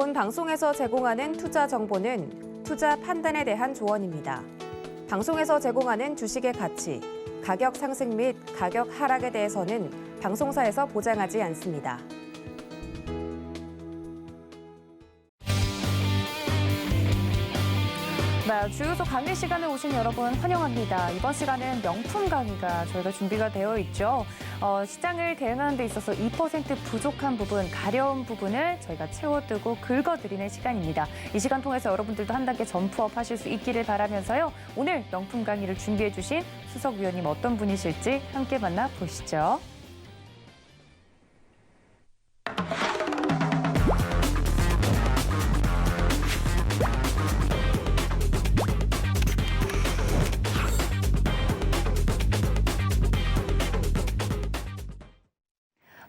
본 방송에서 제공하는 투자 정보는 투자 판단에 대한 조언입니다. 방송에서 제공하는 주식의 가치, 가격 상승 및 가격 하락에 대해서는 방송사에서 보장하지 않습니다. 네, 주유소 강의 시간에 오신 여러분 환영합니다. 이번 시간은 명품 강의가 저희가 준비가 되어 있죠. 시장을 대응하는 데 있어서 2% 부족한 부분, 가려운 부분을 저희가 채워두고 긁어드리는 시간입니다. 이 시간 통해서 여러분들도 한 단계 점프업 하실 수 있기를 바라면서요. 오늘 명품 강의를 준비해 주신 수석 위원님 어떤 분이실지 함께 만나보시죠.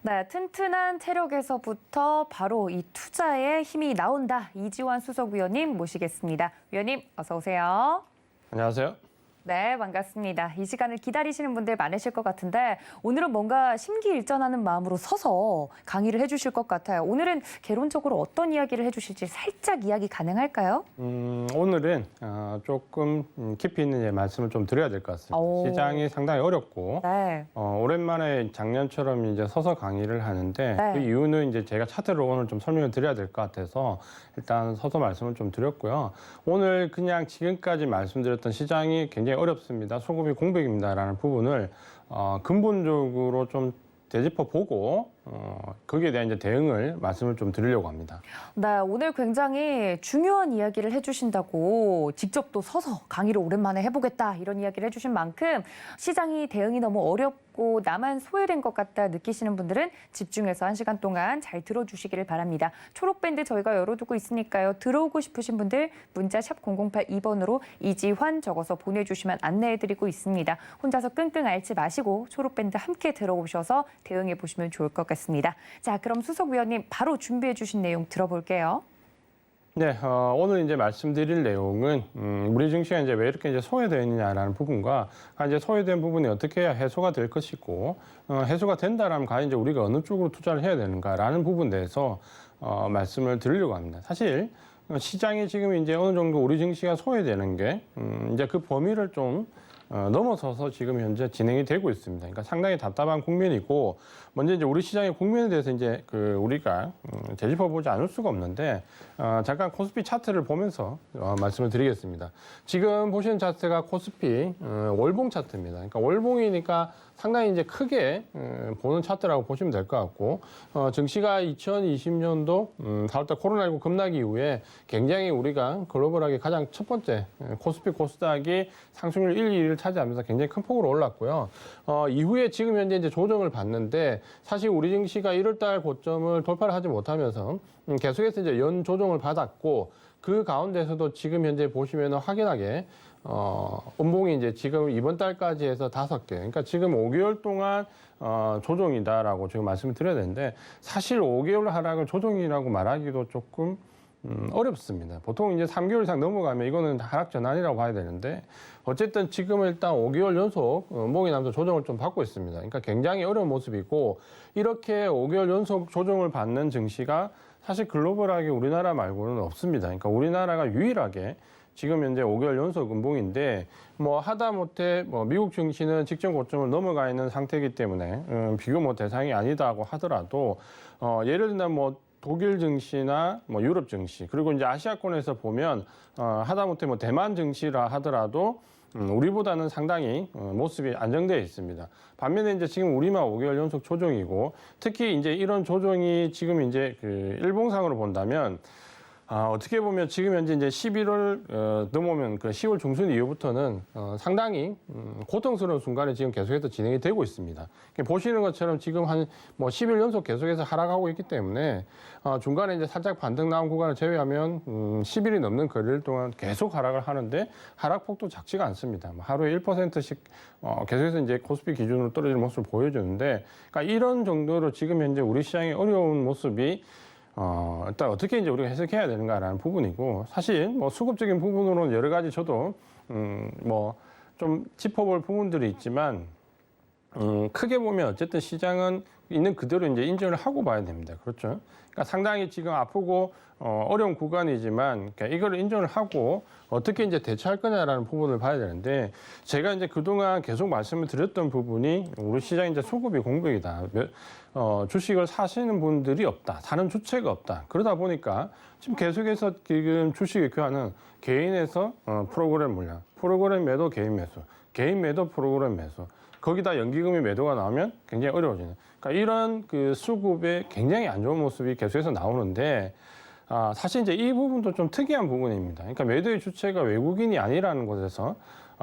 네, 튼튼한 체력에서부터 바로 이 투자에 힘이 나온다. 이지환 수석위원님 모시겠습니다. 위원님 어서 오세요. 안녕하세요. 네, 반갑습니다. 이 시간을 기다리시는 분들 많으실 것 같은데 오늘은 뭔가 심기일전하는 마음으로 서서 강의를 해주실 것 같아요. 오늘은 개론적으로 어떤 이야기를 해주실지 살짝 이야기 가능할까요? 오늘은 조금 깊이 있는 말씀을 좀 드려야 될 것 같습니다. 오. 시장이 상당히 어렵고 네. 오랜만에 작년처럼 이제 서서 강의를 하는데 네. 그 이유는 이제 제가 차트로 오늘 좀 설명을 드려야 될 것 같아서 일단 서서 말씀을 좀 드렸고요. 오늘 그냥 지금까지 말씀드렸던 시장이 굉장히 어렵습니다. 수급이 공백입니다라는 부분을 근본적으로 좀 되짚어 보고 거기에 대한 이제 대응을 말씀을 좀 드리려고 합니다. 네, 오늘 굉장히 중요한 이야기를 해주신다고 직접 또 서서 강의를 오랜만에 해보겠다 이런 이야기를 해주신 만큼 시장이 대응이 너무 어렵고 나만 소외된 것 같다 느끼시는 분들은 집중해서 1시간 동안 잘 들어주시기를 바랍니다. 초록밴드 저희가 열어두고 있으니까요. 들어오고 싶으신 분들 문자 샵 0082번으로 이지환 적어서 보내주시면 안내해드리고 있습니다. 혼자서 끙끙 앓지 마시고 초록밴드 함께 들어오셔서 대응해 보시면 좋을 것 같습니다. 자, 그럼 수석 위원님 바로 준비해 주신 내용 들어볼게요. 네, 오늘 이제 말씀드릴 내용은 우리 증시가 이제 왜 이렇게 이제 소외되어 있느냐라는 부분과 이제 소외된 부분이 어떻게 해야 해소가 될 것이고 해소가 된다라면 과연 이제 우리가 어느 쪽으로 투자를 해야 되는가라는 부분에 대해서 말씀을 드리려고 합니다. 사실 시장이 지금 이제 어느 정도 우리 증시가 소외되는 게 이제 그 범위를 좀 넘어서서 지금 현재 진행이 되고 있습니다. 그러니까 상당히 답답한 국면이고, 먼저 이제 우리 시장의 국면에 대해서 이제 우리가 되짚어보지 않을 수가 없는데, 잠깐 코스피 차트를 보면서 말씀을 드리겠습니다. 지금 보시는 차트가 코스피 월봉 차트입니다. 그러니까 월봉이니까 상당히 이제 크게 보는 차트라고 보시면 될 것 같고, 증시가 2020년도 4월달 코로나19 급락이 이후에 굉장히 우리가 글로벌하게 가장 첫 번째 코스피 코스닥이 상승률 1, 2위를 차지하면서 굉장히 큰 폭으로 올랐고요. 이후에 지금 현재 이제 조정을 받는데 사실 우리 증시가 1월달 고점을 돌파를 하지 못하면서 계속해서 이제 연 조정을 받았고 그 가운데서도 지금 현재 보시면 확연하게 음봉이 이제 지금 이번 달까지 해서 5개. 그러니까 지금 5개월 동안 조정이다라고 지금 말씀을 드려야 되는데 사실 5개월 하락을 조정이라고 말하기도 조금 어렵습니다. 보통 이제 3개월 이상 넘어가면 이거는 하락 전환이라고 봐야 되는데 어쨌든 지금은 일단 5개월 연속 목이 나면서 조정을 좀 받고 있습니다. 그러니까 굉장히 어려운 모습이고 이렇게 5개월 연속 조정을 받는 증시가 사실 글로벌하게 우리나라 말고는 없습니다. 그러니까 우리나라가 유일하게 지금 현재 5개월 연속 음봉인데 뭐 하다못해 미국 증시는 직전 고점을 넘어가 있는 상태이기 때문에 비교 대상이 아니다고 하더라도 예를 들면 독일 증시나 유럽 증시 그리고 이제 아시아권에서 보면 하다못해 대만 증시라 하더라도 우리보다는 상당히 모습이 안정되어 있습니다. 반면에 이제 지금 우리만 5개월 연속 조정이고 특히 이제 이런 조정이 지금 이제 일봉상으로 본다면 어떻게 보면 지금 현재 이제 11월 넘어오면 10월 중순 이후부터는 상당히 고통스러운 순간이 지금 계속해서 진행이 되고 있습니다. 보시는 것처럼 지금 한 10일 연속 계속해서 하락하고 있기 때문에 중간에 이제 살짝 반등 나온 구간을 제외하면 10일이 넘는 거리를 동안 계속 하락을 하는데 하락폭도 작지가 않습니다. 하루에 1%씩 계속해서 이제 코스피 기준으로 떨어지는 모습을 보여주는데 그러니까 이런 정도로 지금 현재 우리 시장의 어려운 모습이 일단 어떻게 이제 우리가 해석해야 되는가라는 부분이고 사실 수급적인 부분으로는 여러 가지 저도 좀 짚어볼 부분들이 있지만 크게 보면 어쨌든 시장은 있는 그대로 이제 인정을 하고 봐야 됩니다. 그렇죠? 그러니까 상당히 지금 아프고 어려운 구간이지만 그러니까 이걸 인정을 하고 어떻게 이제 대처할 거냐라는 부분을 봐야 되는데 제가 이제 그동안 계속 말씀을 드렸던 부분이 우리 시장 이제 수급이 공백이다. 주식을 사시는 분들이 없다. 사는 주체가 없다. 그러다 보니까 지금 계속해서 지금 주식의 교환은 개인에서 프로그램 물량, 프로그램 매도 개인 매수, 개인 매도 프로그램 매수. 거기다 연기금이 매도가 나오면 굉장히 어려워지는. 그러니까 이런 그 수급에 굉장히 안 좋은 모습이 계속해서 나오는데 사실 이제 이 부분도 좀 특이한 부분입니다. 그러니까 매도의 주체가 외국인이 아니라는 것에서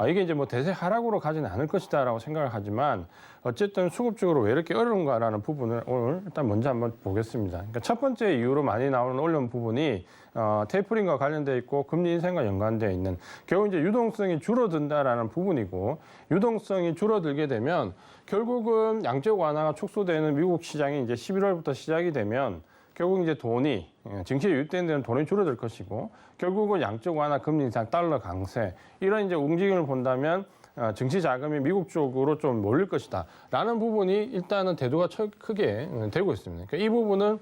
이게 이제 뭐 대세 하락으로 가지는 않을 것이다라고 생각을 하지만 어쨌든 수급적으로 왜 이렇게 어려운가라는 부분을 오늘 일단 먼저 한번 보겠습니다. 그러니까 첫 번째 이유로 많이 나오는 어려운 부분이 테이퍼링과 관련돼 있고 금리 인상과 연관되어 있는 결국 이제 유동성이 줄어든다라는 부분이고 유동성이 줄어들게 되면 결국은 양적 완화가 축소되는 미국 시장이 이제 11월부터 시작이 되면 결국 이제 돈이 증시에 유입되는 데는 돈이 줄어들 것이고 결국은 양적 완화, 금리 인상, 달러 강세 이런 이제 움직임을 본다면 증시 자금이 미국 쪽으로 좀 몰릴 것이다라는 부분이 일단은 대두가 크게 되고 있습니다. 그러니까 이 부분은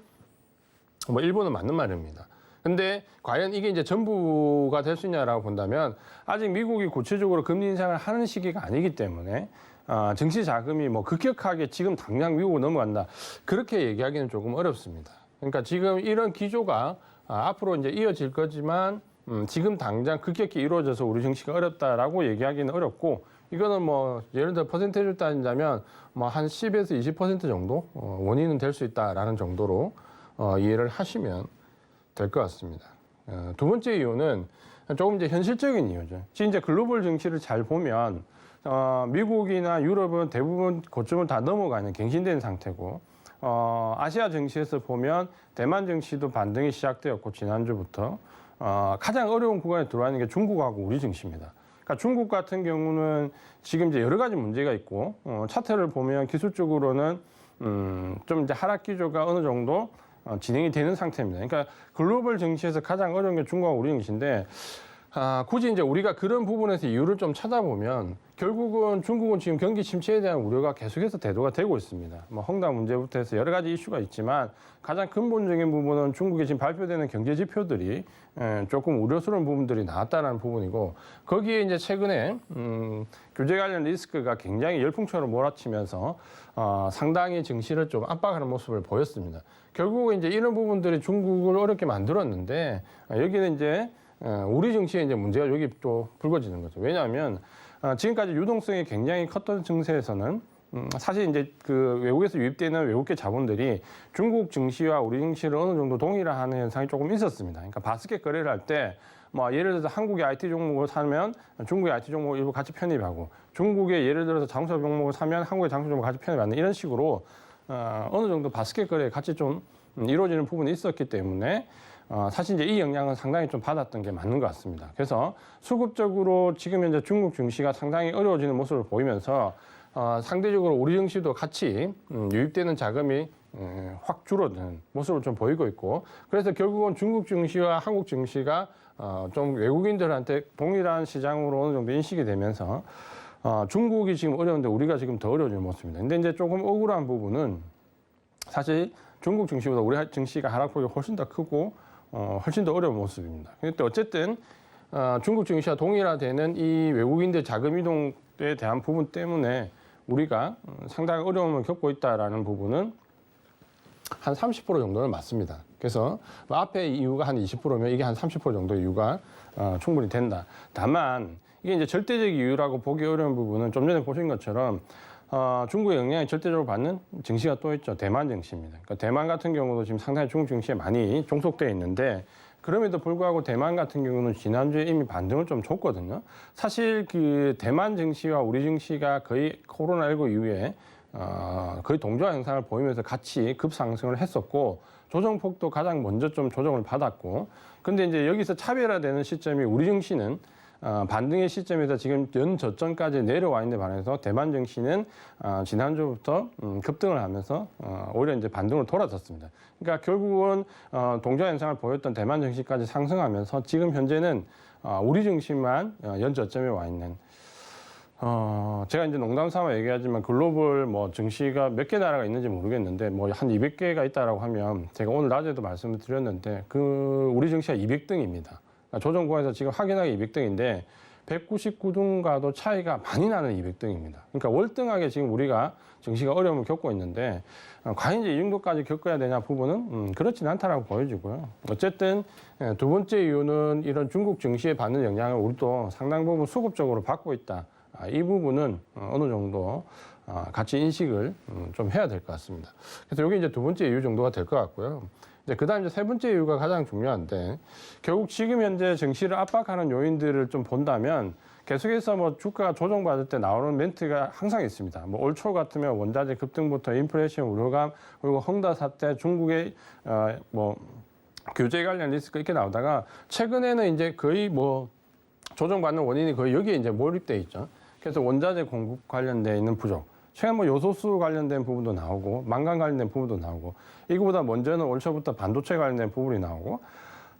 뭐 일본은 맞는 말입니다. 근데 과연 이게 이제 전부가 될 수 있냐라고 본다면 아직 미국이 구체적으로 금리 인상을 하는 시기가 아니기 때문에 증시 자금이 뭐 급격하게 지금 당장 미국으로 넘어간다 그렇게 얘기하기는 조금 어렵습니다. 그러니까 지금 이런 기조가 앞으로 이제 이어질 거지만 지금 당장 급격히 이루어져서 우리 증시가 어렵다라고 얘기하기는 어렵고 이거는 뭐 예를 들어 퍼센테이지를 따진다면 뭐 한 10에서 20% 정도 원인은 될 수 있다라는 정도로 이해를 하시면 될 것 같습니다. 두 번째 이유는 조금 이제 현실적인 이유죠. 지금 이제 글로벌 증시를 잘 보면 미국이나 유럽은 대부분 고점을 다 넘어가는 갱신된 상태고 아시아 증시에서 보면 대만 증시도 반등이 시작되었고 지난주부터 가장 어려운 구간에 들어와 있는 게 중국하고 우리 증시입니다. 그러니까 중국 같은 경우는 지금 이제 여러 가지 문제가 있고 차트를 보면 기술적으로는 좀 이제 하락 기조가 어느 정도 진행이 되는 상태입니다. 그러니까 글로벌 증시에서 가장 어려운 게 중국하고 우리 증시인데 굳이 이제 우리가 그런 부분에서 이유를 좀 찾아보면 결국은 중국은 지금 경기 침체에 대한 우려가 계속해서 대두가 되고 있습니다. 뭐 헝다 문제부터 해서 여러 가지 이슈가 있지만 가장 근본적인 부분은 중국에 지금 발표되는 경제 지표들이 조금 우려스러운 부분들이 나왔다는 부분이고 거기에 이제 최근에 규제 관련 리스크가 굉장히 열풍처럼 몰아치면서 상당히 증시를 좀 압박하는 모습을 보였습니다. 결국은 이제 이런 부분들이 중국을 어렵게 만들었는데 여기는 이제 우리 증시에 이제 문제가 여기 또 불거지는 거죠. 왜냐하면 지금까지 유동성이 굉장히 컸던 증시에서는 사실 이제 그 외국에서 유입되는 외국계 자본들이 중국 증시와 우리 증시를 어느 정도 동일화하는 현상이 조금 있었습니다. 그러니까 바스켓 거래를 할 때 뭐 예를 들어서 한국의 IT 종목을 사면 중국의 IT 종목을 일부 같이 편입하고 중국의 예를 들어서 장수업 종목을 사면 한국의 장수업 종목을 같이 편입하는 이런 식으로 어느 정도 바스켓 거래 같이 좀 이루어지는 부분이 있었기 때문에 사실 이제 이 영향은 상당히 좀 받았던 게 맞는 것 같습니다. 그래서 수급적으로 지금 현재 중국 증시가 상당히 어려워지는 모습을 보이면서 상대적으로 우리 증시도 같이 유입되는 자금이 확 줄어드는 모습을 좀 보이고 있고 그래서 결국은 중국 증시와 한국 증시가 좀 외국인들한테 동일한 시장으로 어느 정도 인식이 되면서 중국이 지금 어려운데 우리가 지금 더 어려워지는 모습입니다. 근데 이제 조금 억울한 부분은 사실 중국 증시보다 우리 증시가 하락폭이 훨씬 더 크고 훨씬 더 어려운 모습입니다. 근데 어쨌든 중국 증시와 동일화되는 이 외국인들 자금 이동에 대한 부분 때문에 우리가 상당히 어려움을 겪고 있다라는 부분은 한 30% 정도는 맞습니다. 그래서 앞에 이유가 한 20%면 이게 한 30% 정도 이유가 충분히 된다. 다만 이게 이제 절대적 이유라고 보기 어려운 부분은 좀 전에 보신 것처럼 중국의 영향이 절대적으로 받는 증시가 또 있죠. 대만 증시입니다. 그러니까 대만 같은 경우도 지금 상당히 중국 증시에 많이 종속되어 있는데 그럼에도 불구하고 대만 같은 경우는 지난주에 이미 반등을 좀 줬거든요. 사실 그 대만 증시와 우리 증시가 거의 코로나19 이후에 거의 동조화 현상을 보이면서 같이 급상승을 했었고 조정폭도 가장 먼저 좀 조정을 받았고 근데 이제 여기서 차별화되는 시점이 우리 증시는 반등의 시점에서 지금 연 저점까지 내려와 있는 데 반해서 대만 증시는 지난주부터 급등을 하면서 오히려 이제 반등으로 돌아섰습니다. 그러니까 결국은 동조화 현상을 보였던 대만 증시까지 상승하면서 지금 현재는 우리 증시만 연 저점에 와 있는 제가 이제 농담 삼아 얘기하지만 글로벌 뭐 증시가 몇 개 나라가 있는지 모르겠는데 뭐 한 200개가 있다라고 하면 제가 오늘 낮에도 말씀을 드렸는데 우리 증시가 200등입니다. 조정고에서 지금 확인하기 200등인데 199등과도 차이가 많이 나는 200등입니다. 그러니까 월등하게 지금 우리가 증시가 어려움을 겪고 있는데 과연 이제 이 정도까지 겪어야 되냐 부분은 그렇진 않다라고 보여지고요. 어쨌든 두 번째 이유는 이런 중국 증시에 받는 영향을 우리도 상당 부분 수급적으로 받고 있다. 이 부분은 어느 정도 같이 인식을 좀 해야 될 것 같습니다. 그래서 여기 이제 두 번째 이유 정도가 될 것 같고요. 이제 그다음 이제 세 번째 이유가 가장 중요한데 결국 지금 현재 증시를 압박하는 요인들을 좀 본다면 계속해서 뭐 주가가 조정받을 때 나오는 멘트가 항상 있습니다. 뭐 올 초 같으면 원자재 급등부터 인플레이션 우려감 그리고 헝다 사태 중국의 뭐 규제 관련 리스크 이렇게 나오다가 최근에는 이제 거의 뭐 조정받는 원인이 거의 여기에 이제 몰입돼 있죠. 그래서 원자재 공급 관련돼 있는 부족. 최근 뭐 요소수 관련된 부분도 나오고 망간 관련된 부분도 나오고 이거보다 먼저는 올 초부터 반도체 관련된 부분이 나오고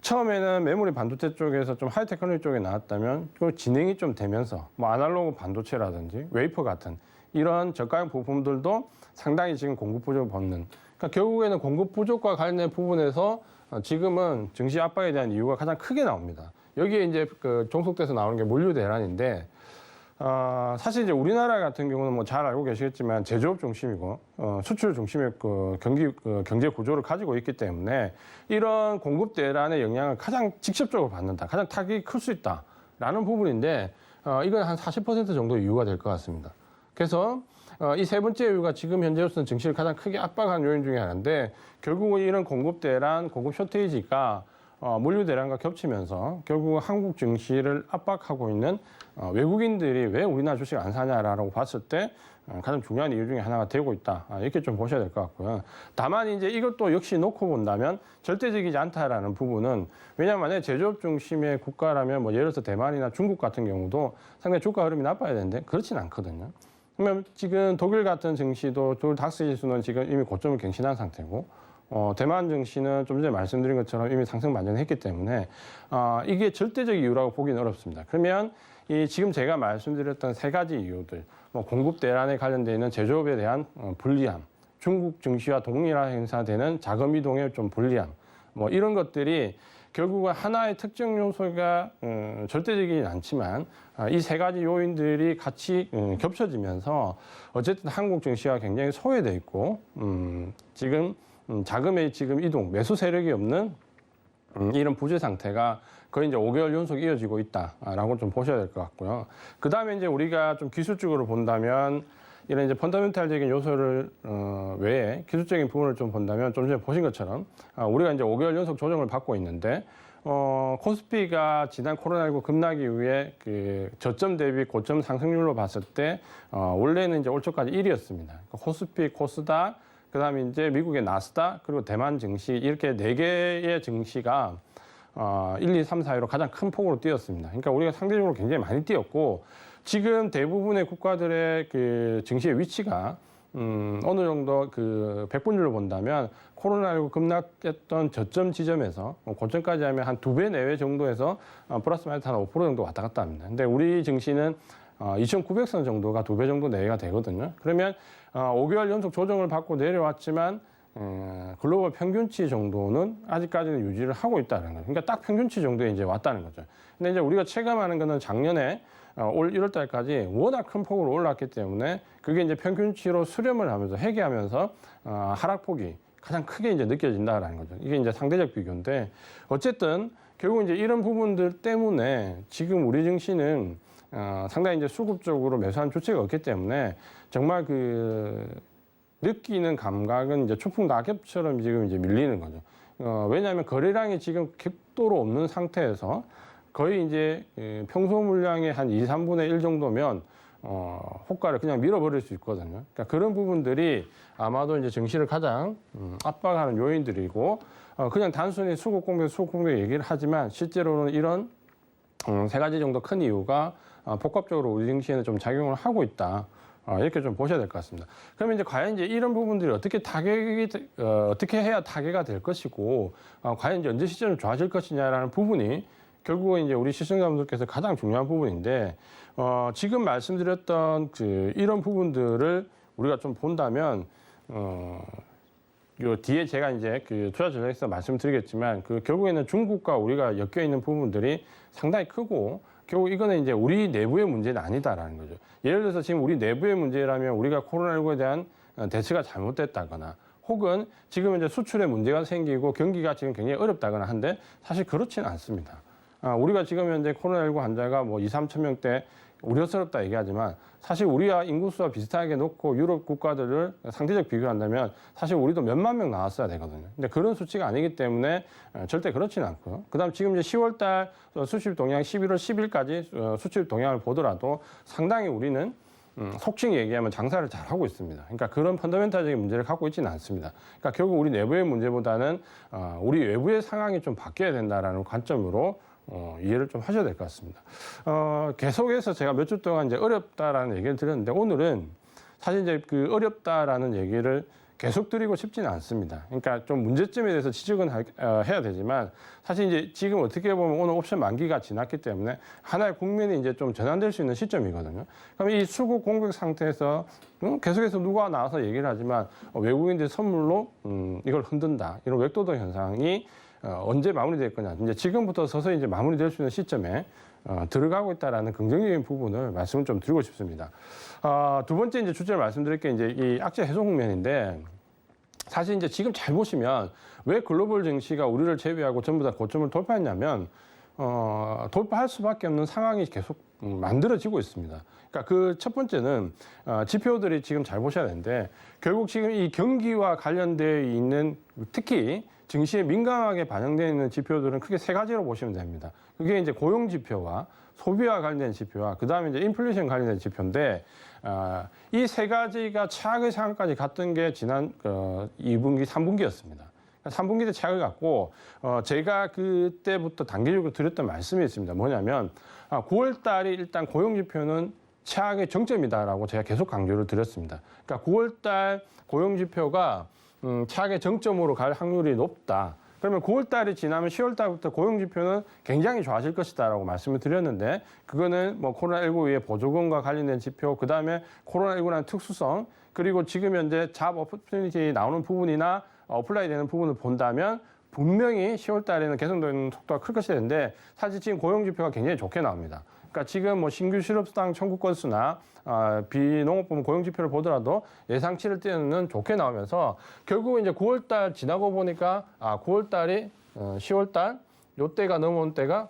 처음에는 메모리 반도체 쪽에서 좀 하이테크놀로지 쪽에 나왔다면 그 진행이 좀 되면서 뭐 아날로그 반도체라든지 웨이퍼 같은 이런 저가형 부품들도 상당히 지금 공급 부족을 벗는 그러니까 결국에는 공급 부족과 관련된 부분에서 지금은 증시 압박에 대한 이유가 가장 크게 나옵니다. 여기에 이제 그 종속돼서 나오는 게 물류 대란인데 사실 이제 우리나라 같은 경우는 뭐 잘 알고 계시겠지만 제조업 중심이고 수출 중심의 경제 구조를 가지고 있기 때문에 이런 공급 대란의 영향을 가장 직접적으로 받는다, 가장 타격이 클 수 있다라는 부분인데 이건 한 40% 정도 이유가 될 것 같습니다. 그래서 이 세 번째 이유가 지금 현재로서는 증시를 가장 크게 압박한 요인 중에 하나인데 결국은 이런 공급 대란, 공급 쇼테이지가 물류 대란과 겹치면서 결국 한국 증시를 압박하고 있는 외국인들이 왜 우리나라 주식 안 사냐라고 봤을 때 가장 중요한 이유 중에 하나가 되고 있다. 이렇게 좀 보셔야 될 것 같고요. 다만 이제 이것도 역시 놓고 본다면 절대적이지 않다라는 부분은 왜냐하면 만약에 제조업 중심의 국가라면 뭐 예를 들어서 대만이나 중국 같은 경우도 상당히 주가 흐름이 나빠야 되는데 그렇진 않거든요. 그러면 지금 독일 같은 증시도 독일 닥스 지수는 지금 이미 고점을 갱신한 상태고 대만 증시는 좀 전에 말씀드린 것처럼 이미 상승 반전했기 때문에 이게 절대적 이유라고 보기는 어렵습니다. 그러면 지금 제가 말씀드렸던 세 가지 이유들, 뭐 공급 대란에 관련되어 있는 제조업에 대한 불리함, 중국 증시와 동일화 행사되는 자금 이동의 좀 불리함, 뭐 이런 것들이 결국은 하나의 특정 요소가 절대적이진 않지만 이 세 가지 요인들이 같이 겹쳐지면서 어쨌든 한국 증시가 굉장히 소외돼 있고 지금 자금의 지금 이동, 매수 세력이 없는 이런 부재 상태가 거의 이제 5개월 연속 이어지고 있다라고 좀 보셔야 될 것 같고요. 그 다음에 이제 우리가 좀 기술적으로 본다면 이런 이제 펀더멘탈적인 요소를 외에 기술적인 부분을 좀 본다면 좀 전에 보신 것처럼 우리가 이제 5개월 연속 조정을 받고 있는데 코스피가 지난 코로나19 급락 이후에 그 저점 대비 고점 상승률로 봤을 때 원래는 이제 올 초까지 1위였습니다. 코스피, 코스닥 그다음에 이제 미국의 나스닥 그리고 대만 증시 이렇게 네 개의 증시가 1, 2, 3, 4위로 가장 큰 폭으로 뛰었습니다. 그러니까 우리가 상대적으로 굉장히 많이 뛰었고 지금 대부분의 국가들의 그 증시의 위치가 어느 정도 그 백분율로 본다면 코로나19 급락했던 저점 지점에서 고점까지 하면 한 2배 내외 정도에서 플러스 마이너스 한 5% 정도 왔다 갔다 합니다. 근데 우리 증시는 2,900선 정도가 2배 정도 내외가 되거든요. 그러면 5개월 연속 조정을 받고 내려왔지만 글로벌 평균치 정도는 아직까지는 유지를 하고 있다는 거예요. 그러니까 딱 평균치 정도에 이제 왔다는 거죠. 근데 이제 우리가 체감하는 거는 작년에 올 1월 달까지 워낙 큰 폭으로 올랐기 때문에 그게 이제 평균치로 수렴을 하면서 회귀하면서 하락폭이 가장 크게 이제 느껴진다라는 거죠. 이게 이제 상대적 비교인데 어쨌든 결국 이제 이런 부분들 때문에 지금 우리 증시는 상당히 이제 수급적으로 매수한 주체가 없기 때문에 정말 그 느끼는 감각은 이제 추풍 낙엽처럼 지금 이제 밀리는 거죠. 왜냐하면 거래량이 지금極도로 없는 상태에서 거의 이제 평소 물량의 한 2, 3분의 1 정도면 호가를 그냥 밀어버릴 수 있거든요. 그러니까 그런 부분들이 아마도 이제 증시를 가장 압박하는 요인들이고 그냥 단순히 수급 공백 얘기를 하지만 실제로는 이런 세 가지 정도 큰 이유가 복합적으로 우리 증시에는 좀 작용을 하고 있다. 이렇게 좀 보셔야 될 것 같습니다. 그러면 이제 과연 이제 이런 부분들이 어떻게 해야 타개가 될 것이고, 과연 이제 언제 시점이 좋아질 것이냐라는 부분이 결국은 이제 우리 시청자분들께서 가장 중요한 부분인데, 지금 말씀드렸던 이런 부분들을 우리가 좀 본다면 요 뒤에 제가 이제 투자 전략에서 말씀드리겠지만 결국에는 중국과 우리가 엮여 있는 부분들이 상당히 크고 결국 이거는 이제 우리 내부의 문제는 아니다라는 거죠. 예를 들어서 지금 우리 내부의 문제라면 우리가 코로나19에 대한 대처가 잘못됐다거나 혹은 지금 이제 수출에 문제가 생기고 경기가 지금 굉장히 어렵다거나 한데 사실 그렇지는 않습니다. 우리가 지금 현재 코로나19 환자가 뭐 2, 3천 명대 우려스럽다 얘기하지만 사실 우리와 인구수와 비슷하게 놓고 유럽 국가들을 상대적 비교한다면 사실 우리도 몇만 명 나왔어야 되거든요. 근데 그런 수치가 아니기 때문에 절대 그렇지는 않고요. 그다음 지금 이제 10월 달 수출 동향 11월 10일까지 수출 동향을 보더라도 상당히 우리는 속칭 얘기하면 장사를 잘하고 있습니다. 그러니까 그런 펀더멘탈적인 문제를 갖고 있지는 않습니다. 그러니까 결국 우리 내부의 문제보다는 우리 외부의 상황이 좀 바뀌어야 된다라는 관점으로 이해를 좀 하셔야 될 것 같습니다. 계속해서 제가 몇 주 동안 이제 어렵다라는 얘기를 드렸는데 오늘은 사실 이제 어렵다라는 얘기를 계속 드리고 싶지는 않습니다. 그러니까 좀 문제점에 대해서 지적은 해야 되지만 사실 이제 지금 어떻게 보면 오늘 옵션 만기가 지났기 때문에 하나의 국면이 이제 좀 전환될 수 있는 시점이거든요. 그럼 이 수급 공백 상태에서 계속해서 누가 나와서 얘기를 하지만 외국인들 선물로 이걸 흔든다. 이런 웹도덕 현상이 언제 마무리될 거냐. 이제 지금부터 서서히 이제 마무리될 수 있는 시점에 들어가고 있다라는 긍정적인 부분을 말씀을 좀 드리고 싶습니다. 두 번째 이제 주제를 말씀드릴 게 이제 이 악재 해소 국면인데 사실 이제 지금 잘 보시면 왜 글로벌 증시가 우리를 제외하고 전부 다 고점을 돌파했냐면 돌파할 수밖에 없는 상황이 계속 만들어지고 있습니다. 그러니까 그 첫 번째는 지표들이 지금 잘 보셔야 되는데 결국 지금 이 경기와 관련되어 있는 특히 증시에 민감하게 반영되어 있는 지표들은 크게 세 가지로 보시면 됩니다. 그게 이제 고용 지표와 소비와 관련된 지표와 그다음에 이제 인플레이션 관련된 지표인데 이 세 가지가 최악의 상황까지 갔던 게 지난 2분기, 3분기였습니다. 3분기 때 최악을 갔고 제가 그때부터 단계적으로 드렸던 말씀이 있습니다. 뭐냐면 9월 달이 일단 고용 지표는 최악의 정점이다라고 제가 계속 강조를 드렸습니다. 그러니까 9월 달 고용 지표가 최악의 정점으로 갈 확률이 높다. 그러면 9월 달이 지나면 10월 달부터 고용 지표는 굉장히 좋아질 것이다라고 말씀을 드렸는데 그거는 뭐 코로나19 이후에 보조금과 관련된 지표, 그다음에 코로나19라는 특수성, 그리고 지금 현재 잡 오퍼튜니티 나오는 부분이나 어플라이 되는 부분을 본다면 분명히 10월 달에는 개선되는 속도가 클 것이는데 사실 지금 고용 지표가 굉장히 좋게 나옵니다. 그러니까 지금 뭐 신규 실업수당 청구 건수나 비농업부문 고용 지표를 보더라도 예상치를 뛰어넘는 좋게 나오면서 결국은 이제 9월 달 지나고 보니까 9월 달이 10월 달 요때가 넘어온 때가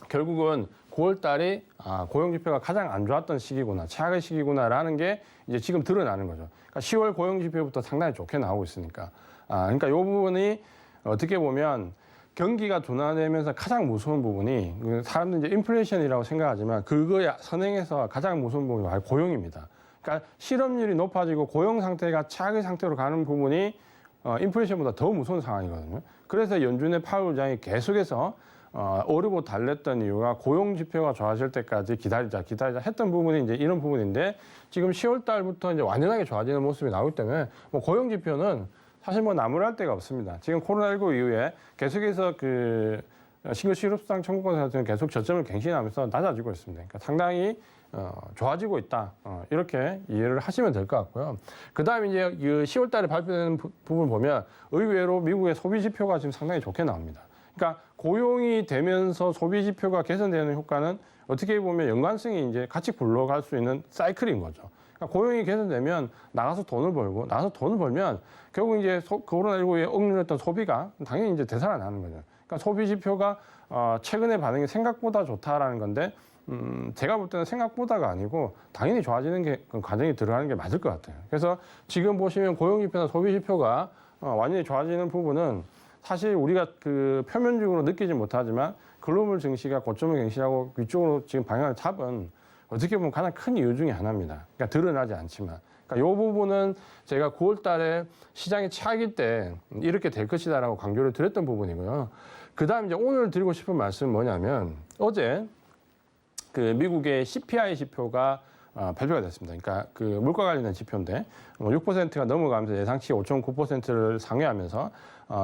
결국은 9월 달이 고용 지표가 가장 안 좋았던 시기구나, 최악의 시기구나라는 게 이제 지금 드러나는 거죠. 그러니까 10월 고용 지표부터 상당히 좋게 나오고 있으니까. 그러니까 이 부분이 어떻게 보면 경기가 둔화되면서 가장 무서운 부분이 사람들이 이제 인플레이션이라고 생각하지만 그거에 선행해서 가장 무서운 부분이 바로 고용입니다. 그러니까 실업률이 높아지고 고용 상태가 최악의 상태로 가는 부분이 인플레이션보다 더 무서운 상황이거든요. 그래서 연준의 파월 의장이 계속해서 오르고 달랬던 이유가 고용 지표가 좋아질 때까지 기다리자 했던 부분이 이제 이런 부분인데 지금 10월 달부터 이제 완전하게 좋아지는 모습이 나오기 때문에 뭐 고용 지표는 사실 뭐 나무랄 데가 없습니다. 지금 코로나19 이후에 계속해서 신규 실업수당 청구 건수는 계속 저점을 갱신하면서 낮아지고 있습니다. 그러니까 상당히 좋아지고 있다. 이렇게 이해를 하시면 될 것 같고요. 그다음에 이제 10월 달에 발표되는 부분을 보면 의외로 미국의 소비 지표가 지금 상당히 좋게 나옵니다. 그러니까 고용이 되면서 소비 지표가 개선되는 효과는 어떻게 보면 연관성이 이제 같이 굴러갈 수 있는 사이클인 거죠. 그러니까 고용이 개선되면 나가서 돈을 벌고 나가서 돈을 벌면 결국 이제 코로나19에 억눌렸던 소비가 당연히 이제 되살아나는 거죠. 그러니까 소비 지표가 최근의 반응이 생각보다 좋다라는 건데 제가 볼 때는 생각보다가 아니고 당연히 좋아지는 게 과정이 들어가는 게 맞을 것 같아요. 그래서 지금 보시면 고용 지표나 소비 지표가 완전히 좋아지는 부분은 사실 우리가 표면적으로 느끼지 못하지만 글로벌 증시가 고점을 갱신하고 위쪽으로 지금 방향을 잡은 어떻게 보면 가장 큰 이유 중에 하나입니다. 그러니까 드러나지 않지만. 그러니까 이 부분은 제가 9월 달에 시장이 최악일 때 이렇게 될 것이다라고 강조를 드렸던 부분이고요. 그 다음 이제 오늘 드리고 싶은 말씀은 뭐냐면 어제 미국의 CPI 지표가 발표가 됐습니다. 그러니까 물가 관련된 지표인데 6%가 넘어가면서 예상치 5.9%를 상회하면서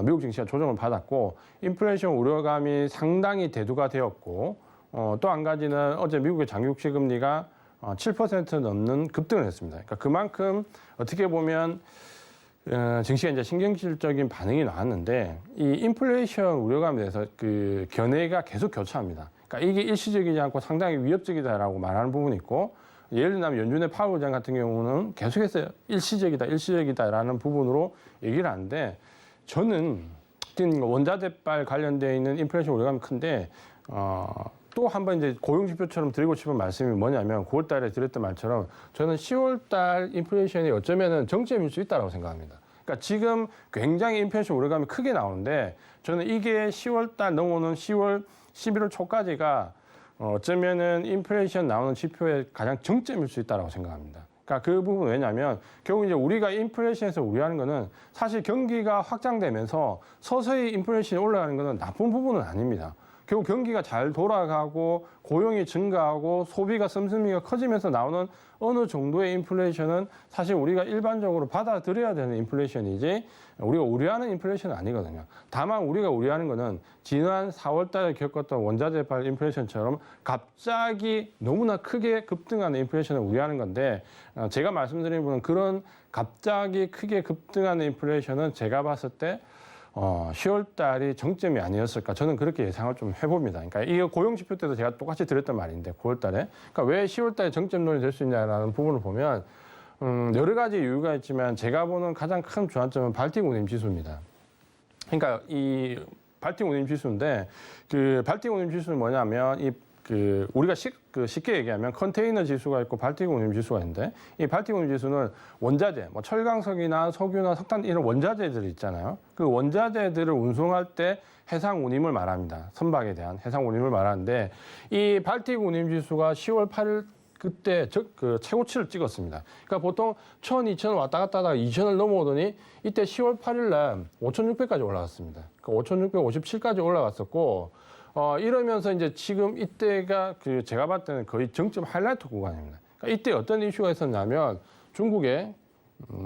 미국 증시가 조정을 받았고 인플레이션 우려감이 상당히 대두가 되었고 또 한 가지는 어제 미국의 장기국채 금리가 7% 넘는 급등을 했습니다. 그러니까 그만큼 어떻게 보면 증시가 이제 신경질적인 반응이 나왔는데 이 인플레이션 우려감에 대해서 그 견해가 계속 교차합니다. 그러니까 이게 일시적이지 않고 상당히 위협적이다라고 말하는 부분이 있고 예를 들면 연준의 파월 의장 같은 경우는 계속해서 일시적이다라는 부분으로 얘기를 하는데 저는 원자재발 관련되어 있는 인플레이션 우려감이 큰데 또 한 번 이제 고용지표처럼 드리고 싶은 말씀이 뭐냐면 9월 달에 드렸던 말처럼 저는 10월 달 인플레이션이 어쩌면은 정점일 수 있다고 생각합니다. 그러니까 지금 굉장히 인플레이션 우려감이 크게 나오는데 저는 이게 10월 달 넘어오는 10월, 11월 초까지가 어쩌면은 인플레이션 나오는 지표의 가장 정점일 수 있다고 생각합니다. 그러니까 그 부분 왜냐하면 결국 이제 우리가 인플레이션에서 우려하는 거는 사실 경기가 확장되면서 서서히 인플레이션이 올라가는 거는 나쁜 부분은 아닙니다. 결국 경기가 잘 돌아가고 고용이 증가하고 소비가 씀씀이가 커지면서 나오는 어느 정도의 인플레이션은 사실 우리가 일반적으로 받아들여야 되는 인플레이션이지 우리가 우려하는 인플레이션은 아니거든요. 다만 우리가 우려하는 거는 지난 4월 달에 겪었던 원자재발 인플레이션처럼 갑자기 너무나 크게 급등하는 인플레이션을 우려하는 건데 제가 말씀드린 부분은 그런 갑자기 크게 급등하는 인플레이션은 제가 봤을 때 10월 달이 정점이 아니었을까 저는 그렇게 예상을 좀 해봅니다. 그러니까 이 고용 지표 때도 제가 똑같이 드렸던 말인데 9월 달에 그러니까 왜 10월 달에 정점론이 될 수 있냐라는 부분을 보면 여러 가지 이유가 있지만 제가 보는 가장 큰 주안점은 발틱 운임 지수입니다. 그러니까 이 발틱 운임 지수인데 그 발틱 운임 지수는 뭐냐면 우리가 쉽게 얘기하면 컨테이너 지수가 있고 발틱 운임 지수가 있는데 이 발틱 운임 지수는 원자재, 뭐 철강석이나 석유나 석탄 이런 원자재들이 있잖아요. 그 원자재들을 운송할 때 해상 운임을 말합니다. 선박에 대한 해상 운임을 말하는데 이 발틱 운임 지수가 10월 8일 그때 그 최고치를 찍었습니다. 그러니까 보통 1,000, 2,000 왔다 갔다 하다가 2,000을 넘어오더니 이때 10월 8일 날 5,600까지 올라갔습니다. 그러니까 5,657까지 올라갔었고 이러면서 이제 지금 이때가 제가 봤을 때는 거의 정점 하이라이트 구간입니다. 그러니까 이때 어떤 이슈가 있었냐면 중국에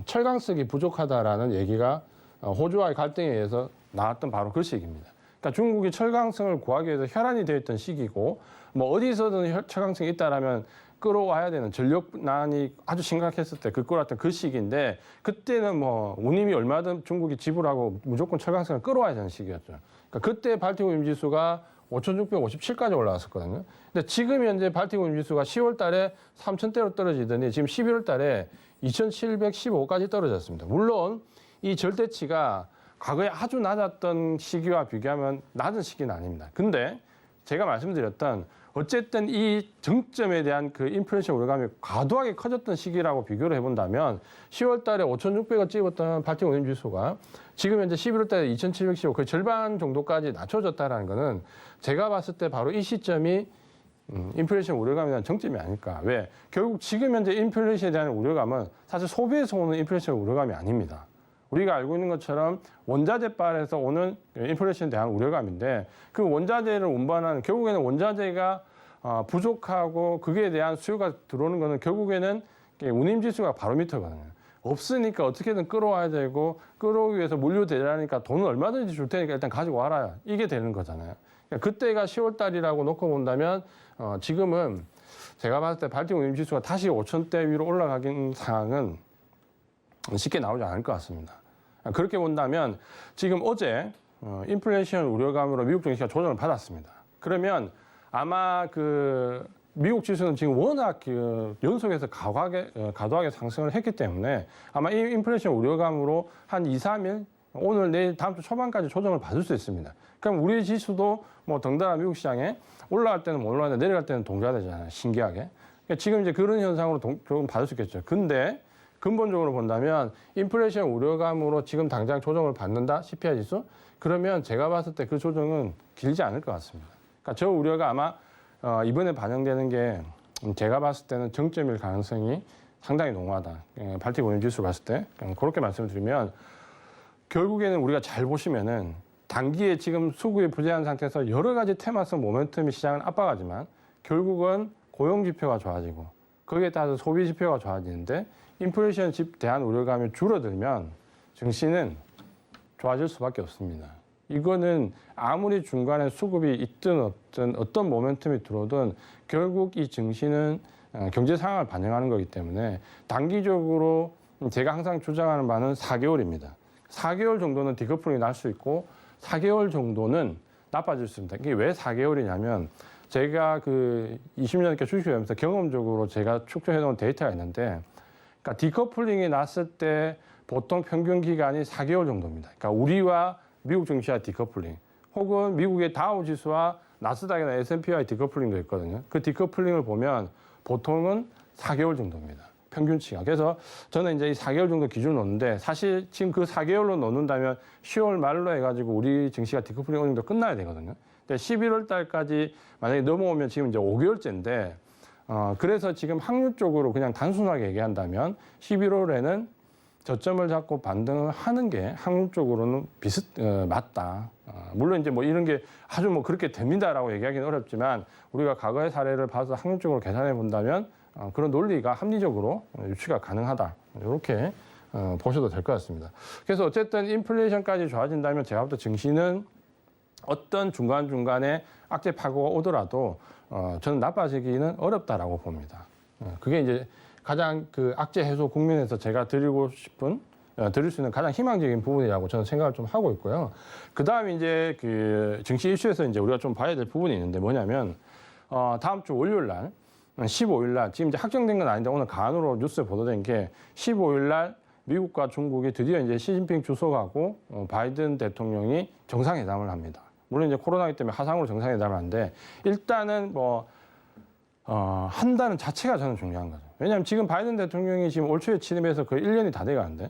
철강석이 부족하다라는 얘기가 호주와의 갈등에 의해서 나왔던 바로 그 시기입니다. 그러니까 중국이 철강석을 구하기 위해서 혈안이 되어 있던 시기고 뭐 어디서든 철강석이 있다라면 끌어와야 되는 전력난이 아주 심각했을 때 끌어왔던 그 시기인데 그때는 뭐 운임이 얼마든 중국이 지불하고 무조건 철강석을 끌어와야 되는 시기였죠. 그러니까 그때 발틱 운임 지수가 5,657까지 올라왔었거든요. 근데 지금 현재 발틱 운임 지수가 10월 달에 3,000대로 떨어지더니 지금 11월 달에 2,715까지 떨어졌습니다. 물론 이 절대치가 과거에 아주 낮았던 시기와 비교하면 낮은 시기는 아닙니다. 근데 제가 말씀드렸던 어쨌든 이 정점에 대한 그 인플레이션 우려감이 과도하게 커졌던 시기라고 비교를 해본다면 10월 달에 5,600을 찍었던 발틱 운임 지수가 지금 현재 11월 달에 2,715, 거의 절반 정도까지 낮춰졌다는 거는 제가 봤을 때 바로 이 시점이 인플레이션 우려감에 대한 정점이 아닐까. 왜? 결국 지금 현재 인플레이션에 대한 우려감은 사실 소비에서 오는 인플레이션 우려감이 아닙니다. 우리가 알고 있는 것처럼 원자재발에서 오는 인플레이션에 대한 우려감인데 그 원자재를 운반하는 결국에는 원자재가 부족하고 그에 대한 수요가 들어오는 거는 결국에는 운임지수가 바로미터거든요. 없으니까 어떻게든 끌어와야 되고 끌어오기 위해서 물류 대라니까 돈은 얼마든지 줄 테니까 일단 가지고 와라. 이게 되는 거잖아요. 그러니까 그때가 10월 달이라고 놓고 본다면 지금은 제가 봤을 때 발틱 운임지수가 다시 5,000대 위로 올라가긴 상황은 쉽게 나오지 않을 것 같습니다. 그렇게 본다면 지금 어제 인플레이션 우려감으로 미국 증시가 조정을 받았습니다. 그러면 아마 미국 지수는 지금 워낙 연속해서 과도하게 상승을 했기 때문에 아마 이 인플레이션 우려감으로 한 2, 3일 오늘 내일 다음 주 초반까지 조정을 받을 수 있습니다. 그럼 우리 지수도 뭐 덩달아 미국 시장에 올라갈 때는 못 올라가는데 내려갈 때는 동조되잖아요. 신기하게. 그러니까 지금 이제 그런 현상으로 조금 받을 수 있겠죠. 근데 근본적으로 본다면 인플레이션 우려감으로 지금 당장 조정을 받는다? CPI 지수? 그러면 제가 봤을 때 그 조정은 길지 않을 것 같습니다. 그러니까 저 우려가 아마 이번에 반영되는 게 제가 봤을 때는 정점일 가능성이 상당히 농후하다. 발틱 운임 지수 봤을 때 그렇게 말씀드리면 결국에는 우리가 잘 보시면은 단기에 지금 수급이 부재한 상태에서 여러 가지 테마성 모멘텀이 시장을 압박하지만 결국은 고용 지표가 좋아지고 거기에 따라서 소비 지표가 좋아지는데 인플레이션에 대한 우려감이 줄어들면 증시는 좋아질 수밖에 없습니다. 이거는 아무리 중간에 수급이 있든 없든 어떤 모멘텀이 들어오든 결국 이 증시는 경제 상황을 반영하는 거기 때문에 단기적으로 제가 항상 주장하는 바는 4개월입니다. 4개월 정도는 디커플링이 날 수 있고 4개월 정도는 나빠질 수 있습니다. 이게 왜 4개월이냐면 제가 그 20년 넘게 주식을 하면서 경험적으로 제가 축적해 놓은 데이터가 있는데 그러니까 디커플링이 났을 때 보통 평균 기간이 4개월 정도입니다. 그러니까 우리와 미국 증시와 디커플링 혹은 미국의 다우 지수와 나스닥이나 S&P와의 디커플링도 있거든요. 그 디커플링을 보면 보통은 4개월 정도입니다. 평균치가. 그래서 저는 이제 이 4개월 정도 기준을 놓는데 사실 지금 그 4개월로 놓는다면 10월 말로 해가지고 우리 증시가 디커플링 어느 정도 끝나야 되거든요. 근데 11월 달까지 만약에 넘어오면 지금 이제 5개월째인데 그래서 지금 확률적으로 그냥 단순하게 얘기한다면 11월에는 저점을 잡고 반등을 하는 게 확률적으로는 맞다. 물론 이제 뭐 이런 게 아주 뭐 그렇게 됩니다라고 얘기하기는 어렵지만 우리가 과거의 사례를 봐서 확률적으로 계산해 본다면 그런 논리가 합리적으로 유추가 가능하다. 이렇게 보셔도 될 것 같습니다. 그래서 어쨌든 인플레이션까지 좋아진다면 제가 볼 때 증시는 어떤 중간중간에 악재 파고가 오더라도 저는 나빠지기는 어렵다라고 봅니다. 그게 이제 가장 그 악재 해소 국면에서 제가 드릴 수 있는 가장 희망적인 부분이라고 저는 생각을 좀 하고 있고요. 그 다음에 이제 그 증시 이슈에서 이제 우리가 좀 봐야 될 부분이 있는데 뭐냐면 다음 주 월요일 날 15일 날 지금 이제 확정된 건 아닌데 오늘 간으로 뉴스에 보도된 게 15일 날 미국과 중국이 드디어 이제 시진핑 주석하고 바이든 대통령이 정상회담을 합니다. 물론 이제 코로나기 때문에 화상으로 정상회담을 하는데 일단은 한다는 자체가 저는 중요한 거죠. 왜냐하면 지금 바이든 대통령이 지금 올 초에 취임해서 거의 1년이 다 돼가는데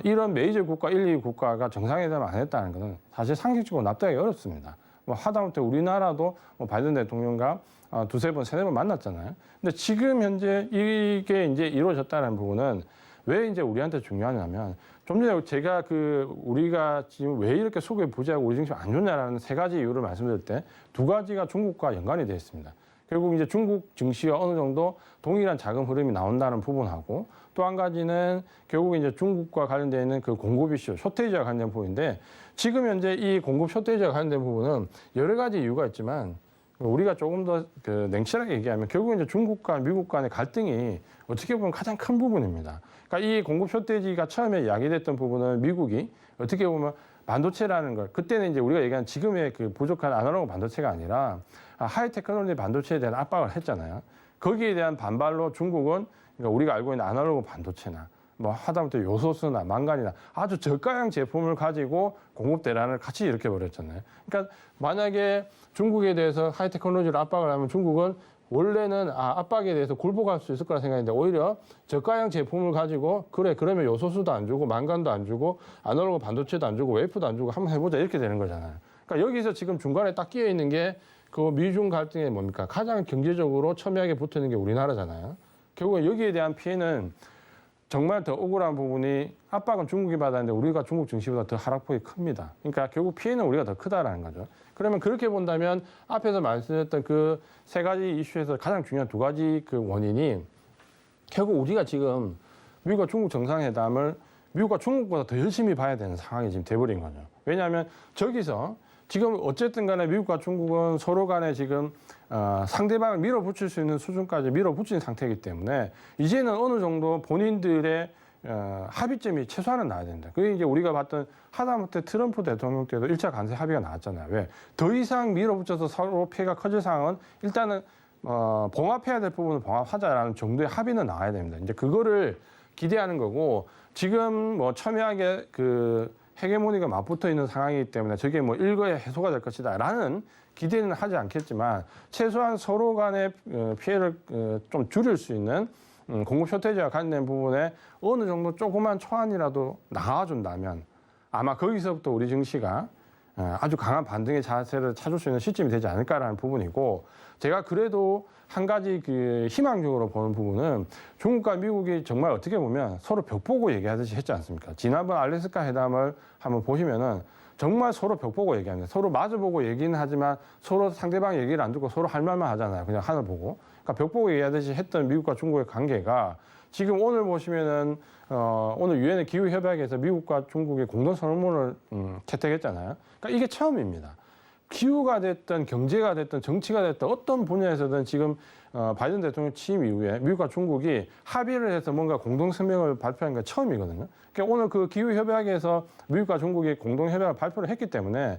이런 메이저 국가 1, 2위 국가가 정상회담을 안 했다는 것은 사실 상식적으로 납득하기 어렵습니다. 하다못해 우리나라도 바이든 대통령과 두세 번, 세네 번 만났잖아요. 근데 지금 현재 이게 이제 이루어졌다는 부분은 왜 이제 우리한테 중요하냐면 좀 전에 제가 우리가 지금 왜 이렇게 속에 부재하고 우리 증시 안 좋냐라는 세 가지 이유를 말씀드릴 때 두 가지가 중국과 연관이 되어 있습니다. 결국 이제 중국 증시와 어느 정도 동일한 자금 흐름이 나온다는 부분하고 또 한 가지는 결국 이제 중국과 관련되어 있는 그 공급 이슈, 쇼테이지와 관련된 부분인데 지금 현재 이 공급 쇼테이지와 관련된 부분은 여러 가지 이유가 있지만 우리가 조금 더 냉철하게 얘기하면 결국 이제 중국과 미국 간의 갈등이 어떻게 보면 가장 큰 부분입니다. 그러니까 이 공급 쇼테이지가 처음에 이야기됐던 부분은 미국이 어떻게 보면 반도체라는 걸 그때는 이제 우리가 얘기한 지금의 그 부족한 아날로그 반도체가 아니라 하이테크놀로지 반도체에 대한 압박을 했잖아요. 거기에 대한 반발로 중국은 그러니까 우리가 알고 있는 아날로그 반도체나 뭐 하다못해 요소수나 망간이나 아주 저가형 제품을 가지고 공급 대란을 같이 일으켜버렸잖아요. 그러니까 만약에 중국에 대해서 하이테크놀로지를 압박을 하면 중국은 원래는 압박에 대해서 굴복할 수 있을 거라 생각했는데 오히려 저가형 제품을 가지고 그러면 요소수도 안 주고 망간도 안 주고 아날로그 반도체도 안 주고 웨이프도 안 주고 한번 해보자 이렇게 되는 거잖아요. 그러니까 여기서 지금 중간에 딱 끼어 있는 게 그 미중 갈등이 뭡니까? 가장 경제적으로 첨예하게 붙어 있는 게 우리나라잖아요. 결국은 여기에 대한 피해는 정말 더 억울한 부분이 압박은 중국이 받았는데 우리가 중국 증시보다 더 하락폭이 큽니다. 그러니까 결국 피해는 우리가 더 크다라는 거죠. 그러면 그렇게 본다면 앞에서 말씀드렸던 그 세 가지 이슈에서 가장 중요한 두 가지 그 원인이 결국 우리가 지금 미국과 중국 정상회담을 미국과 중국보다 더 열심히 봐야 되는 상황이 지금 돼버린 거죠. 왜냐하면 저기서 지금 어쨌든 간에 미국과 중국은 서로 간에 지금 상대방을 밀어붙일 수 있는 수준까지 밀어붙인 상태이기 때문에 이제는 어느 정도 본인들의 합의점이 최소한은 나야 된다. 그게 이제 우리가 봤던 하다못해 트럼프 대통령 때도 1차 관세 합의가 나왔잖아요. 왜? 더 이상 밀어붙여서 서로 피해가 커질 상황은 일단은 봉합해야 될 부분을 봉합하자라는 정도의 합의는 나와야 됩니다. 이제 그거를 기대하는 거고 지금 뭐 첨예하게 헤게모니가 맞붙어 있는 상황이기 때문에 저게 뭐 일거에 해소가 될 것이다라는 기대는 하지 않겠지만 최소한 서로 간의 피해를 좀 줄일 수 있는 공급 쇼테이지와 관련된 부분에 어느 정도 조그만 초안이라도 나와준다면 아마 거기서부터 우리 증시가 아주 강한 반등의 자세를 찾을 수 있는 시점이 되지 않을까라는 부분이고 제가 그래도 한 가지 희망적으로 보는 부분은 중국과 미국이 정말 어떻게 보면 서로 벽 보고 얘기하듯이 했지 않습니까? 지난번 알래스카 회담을 한번 보시면은 정말 서로 벽 보고 얘기합니다. 서로 마주보고 얘기는 하지만 서로 상대방 얘기를 안 듣고 서로 할 말만 하잖아요. 그냥 하늘 보고. 그러니까 벽 보고 얘기하듯이 했던 미국과 중국의 관계가 지금 오늘 보시면은 오늘 유엔의 기후 협약에서 미국과 중국이 공동 선언문을 채택했잖아요. 그러니까 이게 처음입니다. 기후가 됐든 경제가 됐든 정치가 됐든 어떤 분야에서든 지금 바이든 대통령 취임 이후에 미국과 중국이 합의를 해서 뭔가 공동 성명을 발표한 게 처음이거든요. 그러니까 오늘 그 기후 협약에서 미국과 중국이 공동 협약을 발표를 했기 때문에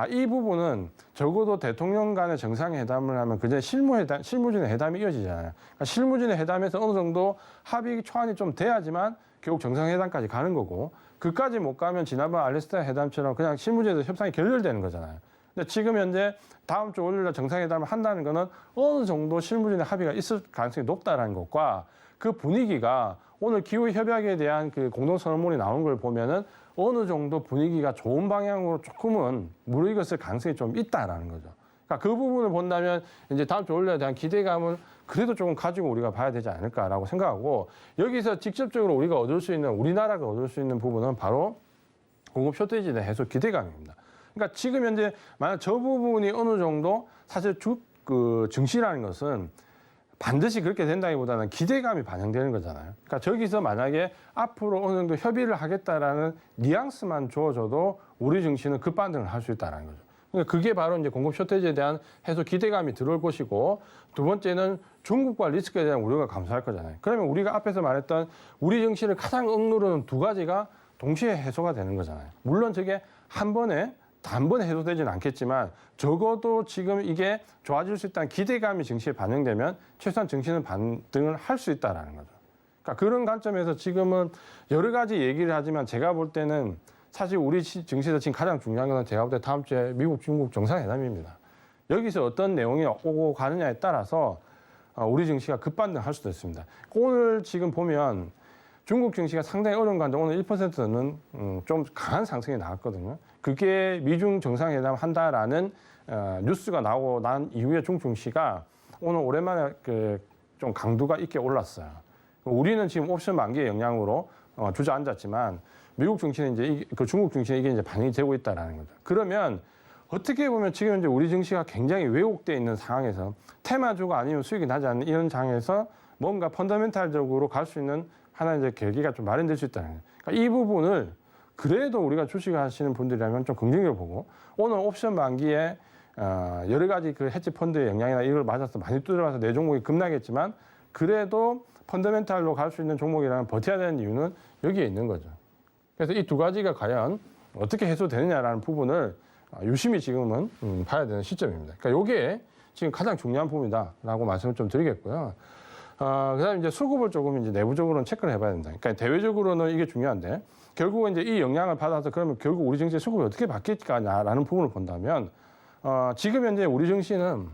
이 부분은 적어도 대통령 간의 정상회담을 하면 그제 실무진의 회담이 이어지잖아요. 그러니까 실무진의 회담에서 어느 정도 합의 초안이 좀 돼야지만 결국 정상회담까지 가는 거고, 그까지 못 가면 지난번 알래스카 회담처럼 그냥 실무진에서 협상이 결렬되는 거잖아요. 근데 지금 현재 다음 주 월요일날 정상회담을 한다는 거는 어느 정도 실무진의 합의가 있을 가능성이 높다라는 것과 그 분위기가 오늘 기후협약에 대한 그 공동선언문이 나온 걸 보면은 어느 정도 분위기가 좋은 방향으로 조금은 무르익었을 가능성이 좀 있다라는 거죠. 그러니까 그 부분을 본다면 이제 다음 주 월요일에 대한 기대감을 그래도 조금 가지고 우리가 봐야 되지 않을까라고 생각하고, 여기서 직접적으로 우리가 얻을 수 있는, 우리나라가 얻을 수 있는 부분은 바로 공급 쇼트지에 대한 해소 기대감입니다. 그러니까 지금 현재 만약 저 부분이 어느 정도 사실 증시라는 것은 반드시 그렇게 된다기보다는 기대감이 반영되는 거잖아요. 그러니까 저기서 만약에 앞으로 어느 정도 협의를 하겠다라는 뉘앙스만 주어져도 우리 증시는 급반등을 할 수 있다는 거죠. 그러니까 그게 바로 이제 공급 쇼트지에 대한 해소 기대감이 들어올 것이고, 두 번째는 중국과 리스크에 대한 우려가 감소할 거잖아요. 그러면 우리가 앞에서 말했던 우리 증시를 가장 억누르는 두 가지가 동시에 해소가 되는 거잖아요. 물론 저게 단번에 해소되지는 않겠지만 적어도 지금 이게 좋아질 수 있다는 기대감이 증시에 반영되면 최소한 증시는 반등을 할 수 있다는 거죠. 그러니까 그런 관점에서 지금은 여러 가지 얘기를 하지만 제가 볼 때는 사실 우리 증시에서 지금 가장 중요한 건 제가 볼 때 다음 주에 미국, 중국 정상회담입니다. 여기서 어떤 내용이 오고 가느냐에 따라서 우리 증시가 급반등할 수도 있습니다. 오늘 지금 보면 중국 증시가 상당히 어려운 가운데 오늘 1%는 좀 강한 상승이 나왔거든요. 그게 미중 정상회담 한다라는 뉴스가 나오고 난 이후에 중국 증시가 오늘 오랜만에 좀 강도가 있게 올랐어요. 우리는 지금 옵션 만기의 영향으로 주저앉았지만 미국 증시는 이제 중국 증시는 이게 이제 반영이 되고 있다라는 거죠. 그러면 어떻게 보면 지금 이제 우리 증시가 굉장히 왜곡되어 있는 상황에서 테마주가 아니면 수익이 나지 않는 이런 상황에서 뭔가 펀더멘탈적으로 갈 수 있는 하나의 이제 계기가 좀 마련될 수 있다는 거예요. 그러니까 이 부분을 그래도 우리가 주식을 하시는 분들이라면 좀 긍정적으로 보고, 오늘 옵션 만기에 여러 가지 그 헤지 펀드의 영향이나 이걸 맞아서 많이 두드려서 내 종목이 급락했지만 그래도 펀더멘탈로 갈 수 있는 종목이라면 버텨야 되는 이유는 여기에 있는 거죠. 그래서 이 두 가지가 과연 어떻게 해소되느냐라는 부분을 유심히 지금은 봐야 되는 시점입니다. 그러니까 이게 지금 가장 중요한 부분이다라고 말씀을 좀 드리겠고요. 그다음에 이제 수급을 조금 이제 내부적으로는 체크를 해봐야 된다. 그러니까 대외적으로는 이게 중요한데 결국은 이제 이 영향을 받아서 그러면 결국 우리 증시 수급이 어떻게 바뀔까라는 부분을 본다면 지금 현재 우리 증시는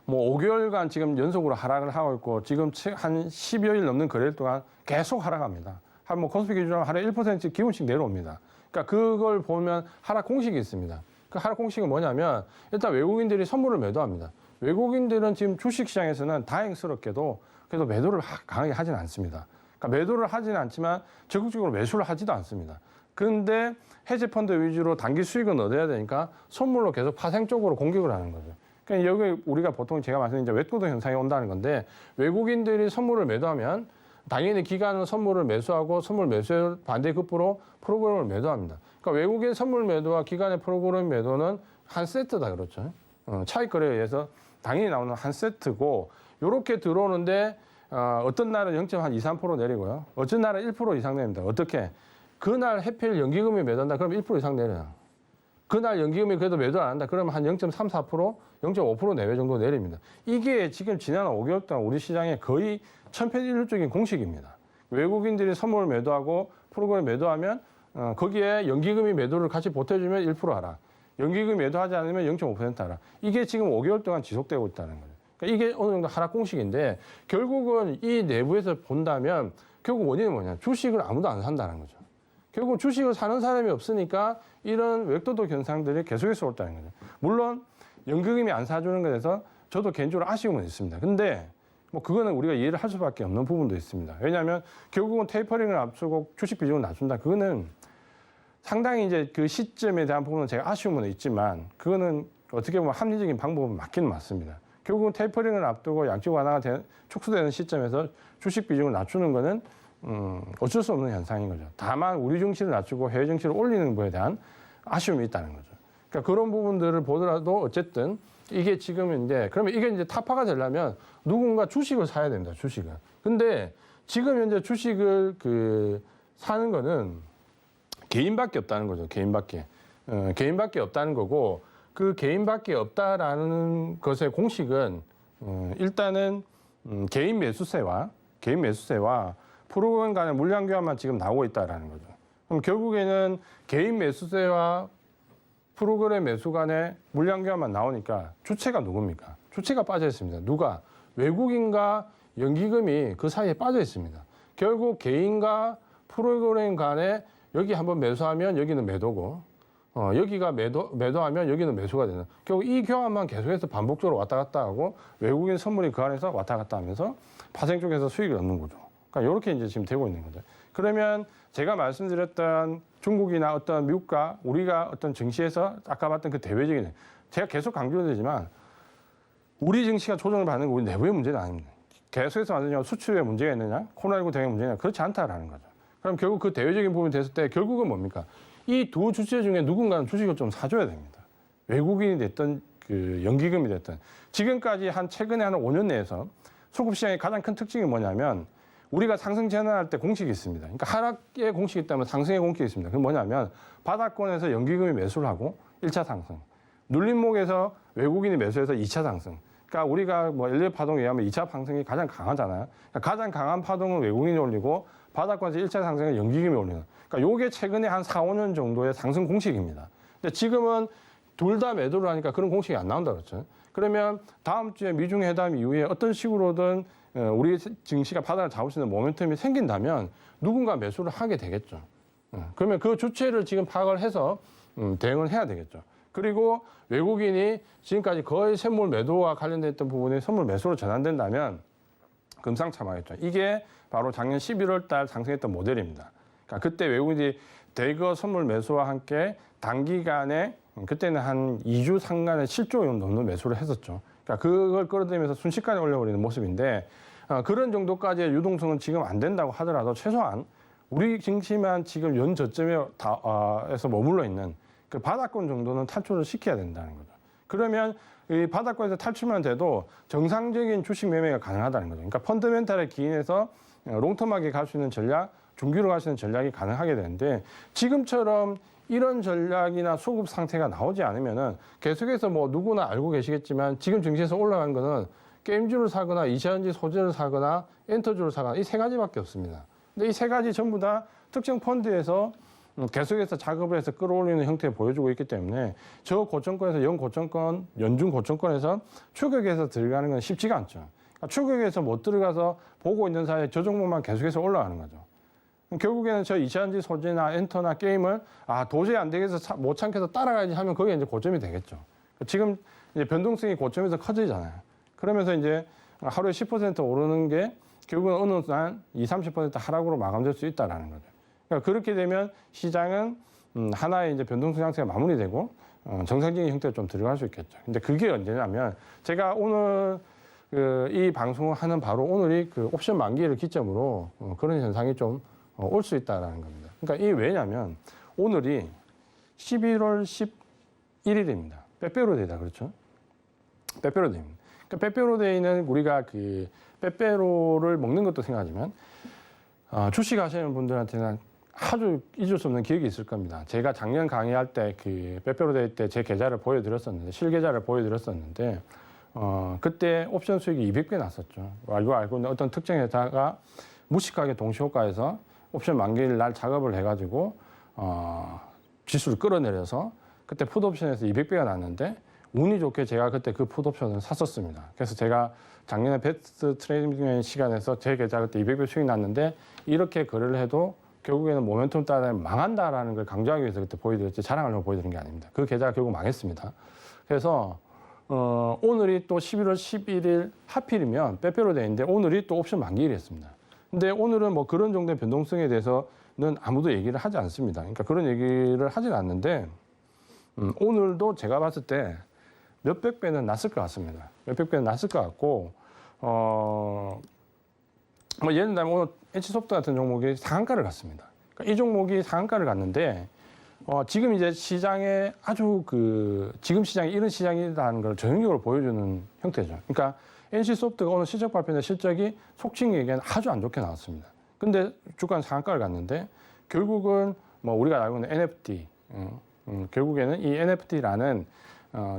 뭐 5개월간 지금 연속으로 하락을 하고 있고 지금 한 10여일 넘는 거래일 동안 계속 하락합니다. 한 뭐 코스피 기준으로 하루에 1% 기본씩 내려옵니다. 그러니까 그걸 보면 하락 공식이 있습니다. 그 하락 공식은 뭐냐면 일단 외국인들이 선물을 매도합니다. 외국인들은 지금 주식시장에서는 다행스럽게도 그래도 매도를 강하게 하지는 않습니다. 그러니까 매도를 하지는 않지만 적극적으로 매수를 하지도 않습니다. 그런데 헤지펀드 위주로 단기 수익은 얻어야 되니까 선물로 계속 파생 쪽으로 공격을 하는 거죠. 그러니까 여기 우리가 보통 제가 말씀드린 이제 웹도동 현상이 온다는 건데, 외국인들이 선물을 매도하면 당연히 기관은 선물을 매수하고 선물 매수 반대급부로 프로그램을 매도합니다. 그러니까 외국인 선물 매도와 기관의 프로그램 매도는 한 세트다 그렇죠. 차익 거래에 의해서 당연히 나오는 한 세트고, 이렇게 들어오는데 어떤 날은 0.2, 3% 내리고요. 어떤 날은 1% 이상 내립니다. 어떻게? 그날 해필 연기금이 매도한다 그러면 1% 이상 내려요. 그날 연기금이 그래도 매도 안 한다 그러면 한 0.3, 4%, 0.5% 내외 정도 내립니다. 이게 지금 지난 5개월 동안 우리 시장에 거의 천편일률적인 공식입니다. 외국인들이 선물을 매도하고 프로그램 매도하면 거기에 연기금이 매도를 같이 보태주면 1% 하락. 연기금 매도하지 않으면 0.5% 하락. 이게 지금 5개월 동안 지속되고 있다는 거예요. 그러니까 이게 어느 정도 하락 공식인데, 결국은 이 내부에서 본다면 결국 원인은 뭐냐? 주식을 아무도 안 산다는 거죠. 결국 주식을 사는 사람이 없으니까 이런 웹도덕 현상들이 계속해서 올다는 거죠. 물론 연기금이 안 사주는 것에서 저도 개인적으로 아쉬움은 있습니다. 근데 뭐 그거는 우리가 이해를 할 수밖에 없는 부분도 있습니다. 왜냐하면 결국은 테이퍼링을 앞두고 주식 비중을 낮춘다. 그거는 상당히 이제 그 시점에 대한 부분은 제가 아쉬움은 있지만 그거는 어떻게 보면 합리적인 방법은 맞기는 맞습니다. 결국은 테이퍼링을 앞두고 양적 완화가 촉수되는 시점에서 주식 비중을 낮추는 거는 어쩔 수 없는 현상인 거죠. 다만 우리 증시를 낮추고 해외 증시를 올리는 거에 대한 아쉬움이 있다는 거죠. 그러니까 그런 부분들을 보더라도 어쨌든 이게 지금 이제 그러면 이게 이제 타파가 되려면 누군가 주식을 사야 됩니다. 주식을. 근데 지금 현재 주식을 사는 거는 개인밖에 없다는 거죠. 개인밖에. 개인밖에 없다는 거고 그 개인밖에 없다라는 것의 공식은 일단은 개인 매수세와 프로그램 간의 물량 교환만 지금 나오고 있다라는 거죠. 그럼 결국에는 개인 매수세와 프로그램 매수 간의 물량 교환만 나오니까 주체가 누굽니까? 주체가 빠져 있습니다. 누가? 외국인과 연기금이 그 사이에 빠져 있습니다. 결국 개인과 프로그램 간에 여기 한번 매수하면 여기는 매도고 여기가 매도하면 여기는 매수가 되는. 결국 이 교환만 계속해서 반복적으로 왔다 갔다 하고 외국인 선물이 그 안에서 왔다 갔다 하면서 파생 쪽에서 수익을 얻는 거죠. 그러니까 이렇게 이제 지금 되고 있는 거죠. 그러면 제가 말씀드렸던 중국이나 어떤 미국과 우리가 어떤 증시에서 아까 봤던 그 대외적인 제가 계속 강조드리지만 우리 증시가 조정을 받는 건 우리 내부의 문제는 아닙니다. 계속해서 완전히 수출에 문제가 있느냐, 코로나19 대응 문제냐 그렇지 않다라는 거죠. 그럼 결국 그 대외적인 부분이 됐을 때 결국은 뭡니까? 이 두 주체 중에 누군가는 주식을 좀 사줘야 됩니다. 외국인이 됐든 연기금이 됐든 지금까지 최근에 한 5년 내에서 수급 시장의 가장 큰 특징이 뭐냐면 우리가 상승 전환할 때 공식이 있습니다. 그러니까 하락의 공식이 있다면 상승의 공식이 있습니다. 그게 뭐냐면 바닥권에서 연기금이 매수를 하고 1차 상승, 눌림목에서 외국인이 매수해서 2차 상승. 그러니까 우리가 뭐 엘리엇 파동에 의하면 2차 상승이 가장 강하잖아요. 그러니까 가장 강한 파동은 외국인이 올리고 바닥권에서 1차 상승은 연기금이 올리는. 그러니까 요게 최근에 한 4, 5년 정도의 상승 공식입니다. 근데 지금은 둘 다 매도를 하니까 그런 공식이 안 나온다 그랬죠. 그러면 다음 주에 미중 회담 이후에 어떤 식으로든 우리 증시가 바닥을 잡을 수 있는 모멘텀이 생긴다면 누군가 매수를 하게 되겠죠. 그러면 그 주체를 지금 파악을 해서 대응을 해야 되겠죠. 그리고 외국인이 지금까지 거의 선물 매도와 관련됐던 부분이 선물 매수로 전환된다면 금상첨화겠죠. 이게 바로 작년 11월 달 상승했던 모델입니다. 그러니까 그때 외국인이 대거 선물 매수와 함께 단기간에 그때는 한 2주 상간에 7조 원 넘는 매수를 했었죠. 그러니까 그걸 끌어들이면서 순식간에 올려버리는 모습인데 그런 정도까지의 유동성은 지금 안 된다고 하더라도 최소한 우리 증시만 지금 연 저점에서 머물러 있는 그 바닥권 정도는 탈출을 시켜야 된다는 거죠. 그러면 이 바닥권에서 탈출만 돼도 정상적인 주식 매매가 가능하다는 거죠. 그러니까 펀더멘탈에 기인해서 롱텀하게 갈 수 있는 전략, 중기로 갈 수 있는 전략이 가능하게 되는데 지금처럼 이런 전략이나 수급 상태가 나오지 않으면은 계속해서 뭐 누구나 알고 계시겠지만 지금 증시에서 올라간 거는 게임주를 사거나 이차전지 소재를 사거나 엔터주를 사거나 이 세 가지밖에 없습니다. 근데 이 세 가지 전부 다 특정 펀드에서 계속해서 작업을 해서 끌어올리는 형태에 보여주고 있기 때문에 저 고점권에서 연고점권, 연중 고점권에서 추격해서 들어가는 건 쉽지가 않죠. 그러니까 추격해서 못 들어가서 보고 있는 사이에 저 종목만 계속해서 올라가는 거죠. 결국에는 저 이차전지 소재나 엔터나 게임을 도저히 안 되겠어 못 참겠어 따라가야지 하면 그게 이제 고점이 되겠죠. 지금 이제 변동성이 고점에서 커지잖아요. 그러면서 이제 하루에 10% 오르는 게 결국은 어느 날 20, 30% 하락으로 마감될 수 있다라는 거죠. 그러니까 그렇게 되면 시장은 하나의 이제 변동성 형태가 마무리되고 정상적인 형태로 좀 들어갈 수 있겠죠. 근데 그게 언제냐면 제가 오늘 이 방송을 하는 바로 오늘이 그 옵션 만기를 기점으로 그런 현상이 좀 올 수 있다라는 겁니다. 그러니까 이게 왜냐면 오늘이 11월 11일입니다. 빼빼로데이다 그렇죠? 빼빼로데이입니다. 그러니까 빼빼로데이는 우리가 그 빼빼로를 먹는 것도 생각하지만 주식 하시는 분들한테는 아주 잊을 수 없는 기억이 있을 겁니다. 제가 작년 강의할 때 그 빼빼로데이 때 제 계좌를 보여드렸었는데 실계좌를 보여드렸었는데 그때 옵션 수익이 200배 났었죠. 알고 있는 어떤 특정 회사가 무식하게 동시효과에서 옵션 만기일 날 작업을 해가지고 지수를 끌어내려서 그때 풋옵션에서 200배가 났는데 운이 좋게 제가 그때 그 풋옵션을 샀었습니다. 그래서 제가 작년에 베스트 트레이딩 시간에서 제 계좌 그때 200배 수익 났는데 이렇게 거래를 해도 결국에는 모멘텀 따라 망한다라는 걸 강조하기 위해서 그때 보여드렸지 자랑하려고 보여드린 게 아닙니다. 그 계좌가 결국 망했습니다. 그래서 오늘이 또 11월 11일 하필이면 빼빼로데이인데 오늘이 또 옵션 만기일이었습니다. 근데 오늘은 뭐 그런 정도의 변동성에 대해서는 아무도 얘기를 하지 않습니다. 그러니까 그런 얘기를 하진 않는데 오늘도 제가 봤을 때 몇백 배는 났을 것 같습니다. 몇백 배는 났을 것 같고, 뭐 예를 들면 오늘 NC소프트 같은 종목이 상한가를 갔습니다. 그러니까 이 종목이 상한가를 갔는데, 지금 이제 시장에 아주 지금 시장이 이런 시장이라는 걸 전형적으로 보여주는 형태죠. 그러니까 NC소프트가 오늘 실적 발표된 실적이 속칭 얘기는 아주 안 좋게 나왔습니다. 근데 주가는 상한가를 갔는데, 결국은 뭐 우리가 알고 있는 NFT, 결국에는 이 NFT라는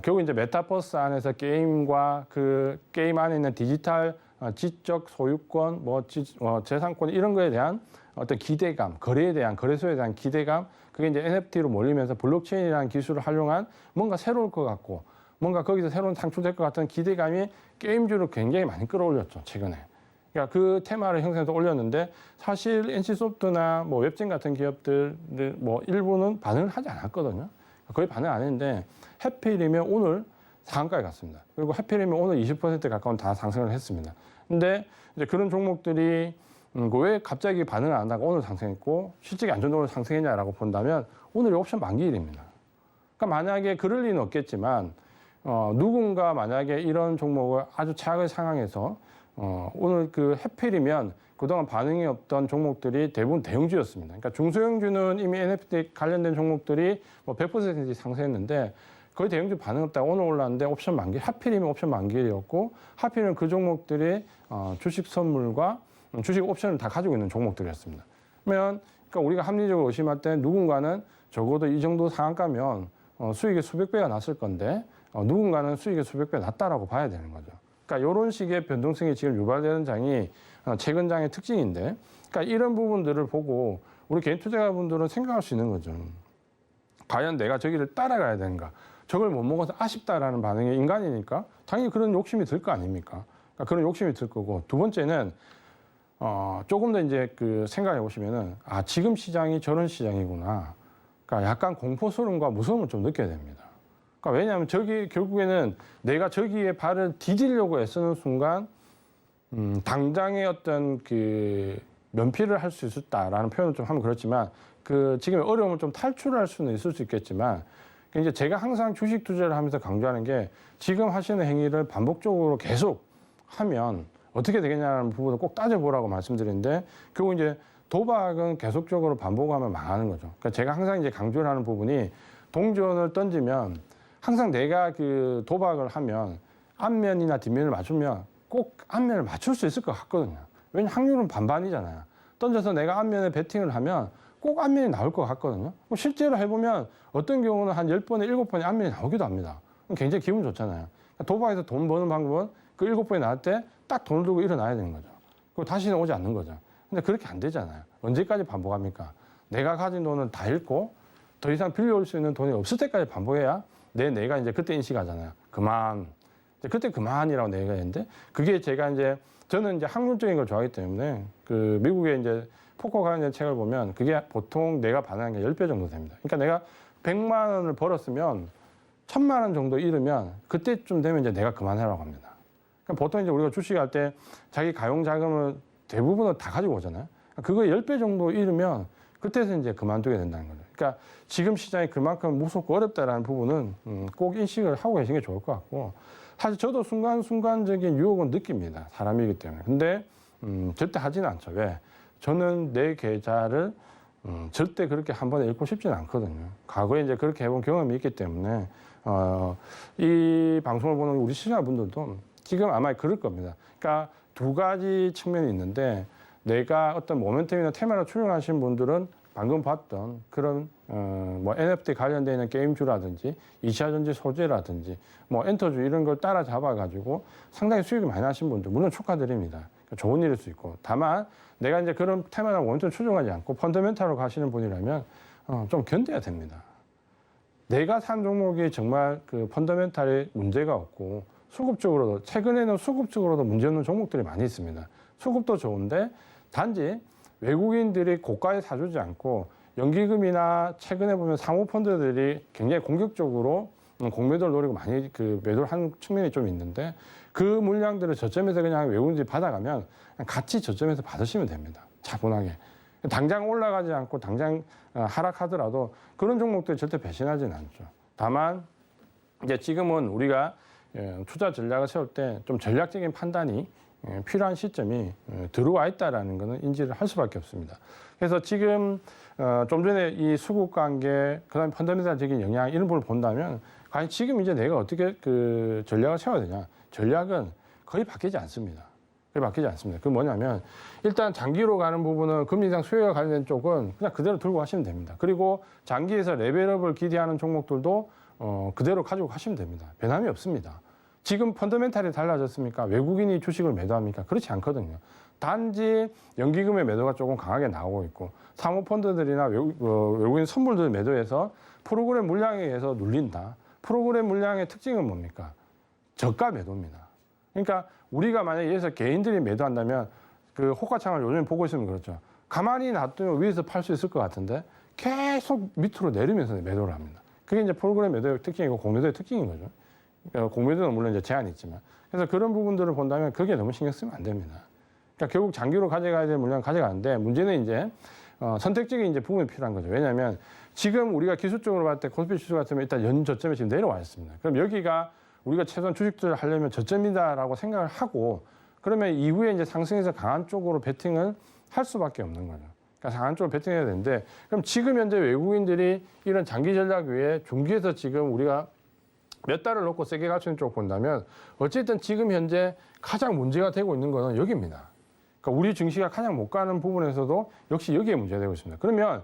결국 이제 메타버스 안에서 게임과 그 게임 안에 있는 디지털 지적 소유권, 재산권 이런 거에 대한 어떤 기대감, 거래에 대한 거래소에 대한 기대감, 그게 이제 NFT로 몰리면서 블록체인이라는 기술을 활용한 뭔가 새로울 것 같고, 뭔가 거기서 새로운 창출될 것 같은 기대감이 게임주를 굉장히 많이 끌어올렸죠, 최근에. 그러니까 그 테마를 형성해서 올렸는데, 사실 NC소프트나 뭐 웹진 같은 기업들 뭐 일부는 반응을 하지 않았거든요. 거의 반응 안 했는데, 해피림이 오늘 상한가에 갔습니다. 그리고 해피림이 오늘 20% 가까운 다 상승을 했습니다. 근데 이제 그런 종목들이 왜 갑자기 반응을 안 하고 오늘 상승했고 실적이 안 좋은 오늘 상승했냐라고 본다면 오늘이 옵션 만기일입니다. 그러니까 만약에 그럴 리는 없겠지만 누군가 만약에 이런 종목을 아주 최악의 상황에서 오늘 그 해필이면 그동안 반응이 없던 종목들이 대부분 대형주였습니다. 그러니까 중소형주는 이미 NFT 관련된 종목들이 뭐 100% 상승했는데 거의 대형주 반응 없다가 오늘 올랐는데 옵션 만기, 하필이면 옵션 만기일이었고 하필이면 그 종목들이 주식 선물과 주식 옵션을 다 가지고 있는 종목들이었습니다. 그러니까 우리가 합리적으로 의심할 때 누군가는 적어도 이 정도 상한가면 수익이 수백 배가 났을 건데 누군가는 수익이 수백 배 났다라고 봐야 되는 거죠. 그러니까 이런 식의 변동성이 지금 유발되는 장이 최근 장의 특징인데, 그러니까 이런 부분들을 보고 우리 개인 투자자분들은 생각할 수 있는 거죠. 과연 내가 저기를 따라가야 되는가? 저걸 못 먹어서 아쉽다라는 반응이 인간이니까 당연히 그런 욕심이 들 거 아닙니까? 그러니까 그런 욕심이 들 거고, 두 번째는 조금 더 이제 생각해 보시면은 지금 시장이 저런 시장이구나. 그러니까 약간 공포 소름과 무서움을 좀 느껴야 됩니다. 그러니까 왜냐하면 저기 결국에는 내가 저기에 발을 디디려고 애쓰는 순간 당장의 어떤 면피를 할 수 있었다라는 표현을 좀 하면 그렇지만 지금의 어려움을 좀 탈출할 수는 있을 수 있겠지만, 이제 제가 항상 주식 투자를 하면서 강조하는 게 지금 하시는 행위를 반복적으로 계속 하면 어떻게 되겠냐는 부분을 꼭 따져보라고 말씀드리는데, 결국 이제 도박은 계속적으로 반복하면 망하는 거죠. 그러니까 제가 항상 이제 강조를 하는 부분이, 동전을 던지면 항상 내가 도박을 하면 앞면이나 뒷면을 맞추면 꼭 앞면을 맞출 수 있을 것 같거든요. 왜냐하면 확률은 반반이잖아요. 던져서 내가 앞면에 베팅을 하면 꼭 앞면이 나올 것 같거든요. 실제로 해보면 어떤 경우는 한 10번에 7번에 앞면이 나오기도 합니다. 굉장히 기분 좋잖아요. 도박에서 돈 버는 방법은 그 7번이 나올 때 딱 돈을 들고 일어나야 되는 거죠. 그리고 다시는 오지 않는 거죠. 근데 그렇게 안 되잖아요. 언제까지 반복합니까? 내가 가진 돈은 다 잃고 더 이상 빌려올 수 있는 돈이 없을 때까지 반복해야 내가 이제 그때 인식하잖아요. 그만. 그때 그만이라고 내가 했는데, 그게 저는 이제 확률적인 걸 좋아하기 때문에 미국의 이제 포커 관련된 책을 보면 그게 보통 내가 반응한 게 10배 정도 됩니다. 그러니까 내가 100만 원을 벌었으면 1000만 원 정도 잃으면 그때쯤 되면 이제 내가 그만하라고 합니다. 그러니까 보통 이제 우리가 주식할 때 자기 가용 자금을 대부분은 다 가지고 오잖아요. 그거 10배 정도 잃으면 그때서 이제 그만두게 된다는 거죠. 그러니까 지금 시장이 그만큼 무섭고 어렵다라는 부분은 꼭 인식을 하고 계시는 게 좋을 것 같고, 사실 저도 순간순간적인 유혹은 느낍니다. 사람이기 때문에. 근데 절대 하지는 않죠. 왜? 저는 내 계좌를 절대 그렇게 한 번에 잃고 싶지는 않거든요. 과거에 이제 그렇게 해본 경험이 있기 때문에 이 방송을 보는 우리 시청자분들도 지금 아마 그럴 겁니다. 그러니까 두 가지 측면이 있는데, 내가 어떤 모멘텀이나 테마를 추종하신 분들은 방금 봤던 그런 뭐 NFT 관련되어 있는 게임주라든지 2차전지 소재라든지 뭐 엔터주 이런 걸 따라잡아가지고 상당히 수익이 많이 나신 분들 물론 축하드립니다. 그러니까 좋은 일일 수 있고, 다만 내가 이제 그런 테마나 모멘텀 추종하지 않고 펀더멘탈로 가시는 분이라면 좀 견뎌야 됩니다. 내가 산 종목이 정말 펀더멘탈에 문제가 없고 수급적으로도, 최근에는 수급적으로도 문제없는 종목들이 많이 있습니다. 수급도 좋은데 단지 외국인들이 고가에 사주지 않고 연기금이나 최근에 보면 사모펀드들이 굉장히 공격적으로 공매도를 노리고 많이 매도를 하는 측면이 좀 있는데, 그 물량들을 저점에서 그냥 외국인들이 받아가면 그냥 같이 저점에서 받으시면 됩니다. 차분하게. 당장 올라가지 않고 당장 하락하더라도 그런 종목들이 절대 배신하지는 않죠. 다만 이제 지금은 우리가 투자 전략을 세울 때 좀 전략적인 판단이 필요한 시점이 들어와 있다라는 것은 인지를 할 수밖에 없습니다. 그래서 지금 좀 전에 이 수급 관계, 그다음에 펀더멘탈적인 영향 이런 부분을 본다면 과연 지금 이제 내가 어떻게 그 전략을 세워야 되냐? 전략은 거의 바뀌지 않습니다. 거의 바뀌지 않습니다. 그 뭐냐면 일단 장기로 가는 부분은 금리 인상 수요와 관련된 쪽은 그냥 그대로 들고 가시면 됩니다. 그리고 장기에서 레벨업을 기대하는 종목들도 그대로 가지고 가시면 됩니다. 변함이 없습니다. 지금 펀더멘탈이 달라졌습니까? 외국인이 주식을 매도합니까? 그렇지 않거든요. 단지 연기금의 매도가 조금 강하게 나오고 있고 사모펀드들이나 외국인 선물들 매도해서 프로그램 물량에 의해서 눌린다. 프로그램 물량의 특징은 뭡니까? 저가 매도입니다. 그러니까 우리가 만약에 여기서 개인들이 매도한다면 그 호가창을 요즘 보고 있으면 그렇죠. 가만히 놔두면 위에서 팔 수 있을 것 같은데 계속 밑으로 내리면서 매도를 합니다. 그게 이제 프로그램 매도의 특징이고 공매도의 특징인 거죠. 공매도는 물론 이제 제한이 있지만. 그래서 그런 부분들을 본다면 그게 너무 신경 쓰면 안 됩니다. 그러니까 결국 장기로 가져가야 될 물량 가져가는데 문제는 이제 선택적인 이제 부분이 필요한 거죠. 왜냐하면 지금 우리가 기술적으로 봤을 때 코스피 지수 같으면 일단 연 저점에 지금 내려와 있습니다. 그럼 여기가 우리가 최소한 주식 투자를 하려면 저점이다라고 생각을 하고 그러면 이후에 이제 상승해서 강한 쪽으로 베팅을 할 수밖에 없는 거죠. 그러니까 강한 쪽으로 베팅해야 되는데 그럼 지금 현재 외국인들이 이런 장기 전략 외에 중기에서 지금 우리가 몇 달을 놓고 세게 갈 수 있는 쪽 본다면 어쨌든 지금 현재 가장 문제가 되고 있는 거는 여기입니다. 그러니까 우리 증시가 가장 못 가는 부분에서도 역시 여기에 문제가 되고 있습니다. 그러면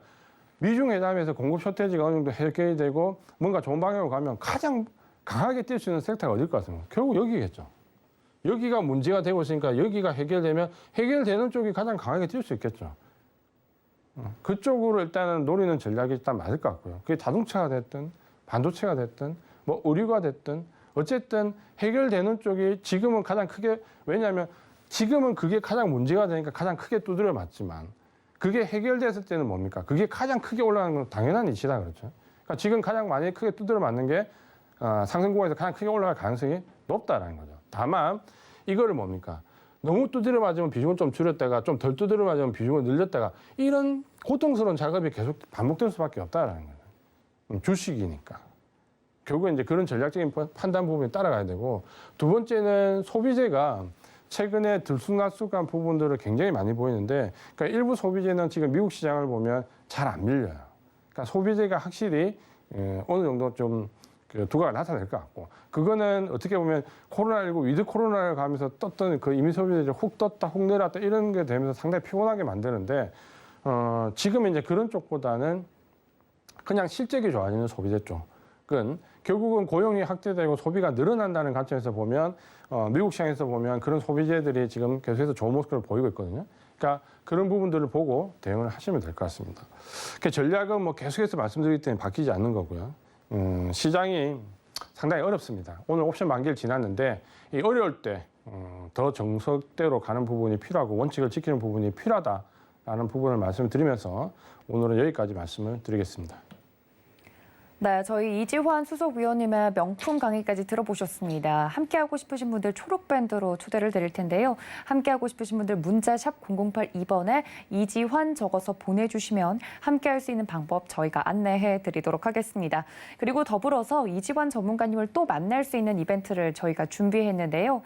미중 회담에서 공급 쇼태지가 어느 정도 해결이 되고 뭔가 좋은 방향으로 가면 가장 강하게 뛸 수 있는 섹터가 어딜 것 같습니까? 결국 여기겠죠. 여기가 문제가 되고 있으니까 여기가 해결되면 해결되는 쪽이 가장 강하게 뛸 수 있겠죠. 그쪽으로 일단은 노리는 전략이 일단 맞을 것 같고요. 그게 자동차가 됐든 반도체가 됐든 뭐 의류가 됐든 어쨌든 해결되는 쪽이 지금은 가장 크게 왜냐하면 지금은 그게 가장 문제가 되니까 가장 크게 두드려 맞지만 그게 해결됐을 때는 뭡니까? 그게 가장 크게 올라가는 건 당연한 이치다 그렇죠. 그러니까 지금 가장 많이 크게 두드려 맞는 게 상승 구간에서 가장 크게 올라갈 가능성이 높다라는 거죠. 다만 이거를 뭡니까? 너무 두드려 맞으면 비중을 좀 줄였다가 좀 덜 두드려 맞으면 비중을 늘렸다가 이런 고통스러운 작업이 계속 반복될 수밖에 없다라는 거죠. 주식이니까. 결국은 이제 그런 전략적인 판단 부분이 따라가야 되고 두 번째는 소비재가 최근에 들쑥날쑥한 부분들을 굉장히 많이 보이는데 그러니까 일부 소비재는 지금 미국 시장을 보면 잘 안 밀려요. 그러니까 소비재가 확실히 어느 정도 좀 두각을 나타낼 것 같고 그거는 어떻게 보면 코로나19 위드 코로나를 가면서 떴던 그 이미 소비재들이 훅 떴다 훅 내려왔다 이런 게 되면서 상당히 피곤하게 만드는데 지금 이제 그런 쪽보다는 그냥 실적이 좋아지는 소비재 쪽은 결국은 고용이 확대되고 소비가 늘어난다는 관점에서 보면 미국 시장에서 보면 그런 소비재들이 지금 계속해서 좋은 모습을 보이고 있거든요. 그러니까 그런 부분들을 보고 대응을 하시면 될 것 같습니다. 그 전략은 뭐 계속해서 말씀드리기 때문에 바뀌지 않는 거고요. 시장이 상당히 어렵습니다. 오늘 옵션 만기를 지났는데 이 어려울 때 더 정석대로 가는 부분이 필요하고 원칙을 지키는 부분이 필요하다라는 부분을 말씀을 드리면서 오늘은 여기까지 말씀을 드리겠습니다. 네, 저희 이지환 수석위원님의 명품 강의까지 들어보셨습니다. 함께하고 싶으신 분들 초록밴드로 초대를 드릴 텐데요. 함께하고 싶으신 분들 문자 샵 0082번에 이지환 적어서 보내주시면 함께할 수 있는 방법 저희가 안내해 드리도록 하겠습니다. 그리고 더불어서 이지환 전문가님을 또 만날 수 있는 이벤트를 저희가 준비했는데요.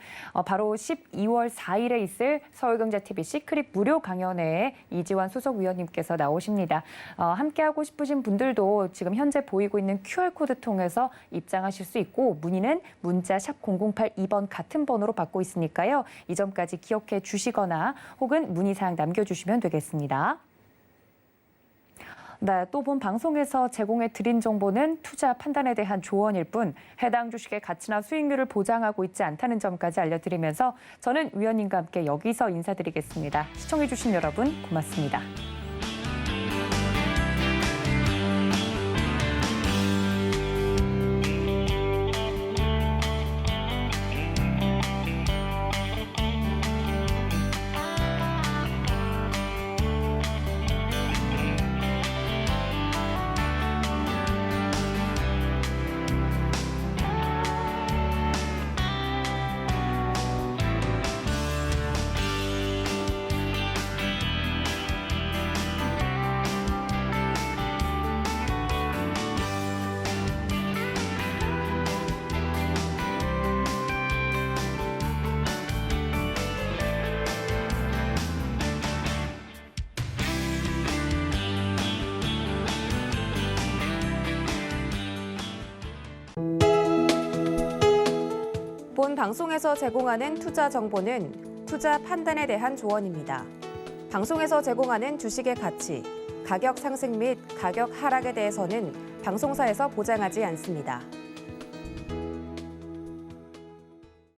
바로 12월 4일에 있을 서울경제TV 시크릿 무료 강연회에 이지환 수석위원님께서 나오십니다. 함께하고 싶으신 분들도 지금 현재 보이고 있는 QR코드 통해서 입장하실 수 있고 문의는 문자 샵 0082번 같은 번호로 받고 있으니까요. 이 점까지 기억해 주시거나 혹은 문의사항 남겨주시면 되겠습니다. 네, 또 본 방송에서 제공해 드린 정보는 투자 판단에 대한 조언일 뿐 해당 주식의 가치나 수익률을 보장하고 있지 않다는 점까지 알려드리면서 저는 위원님과 함께 여기서 인사드리겠습니다. 시청해 주신 여러분 고맙습니다. 본 방송에서 제공하는 투자 정보는 투자 판단에 대한 조언입니다. 방송에서 제공하는 주식의 가치, 가격 상승 및 가격 하락에 대해서는 방송사에서 보장하지 않습니다.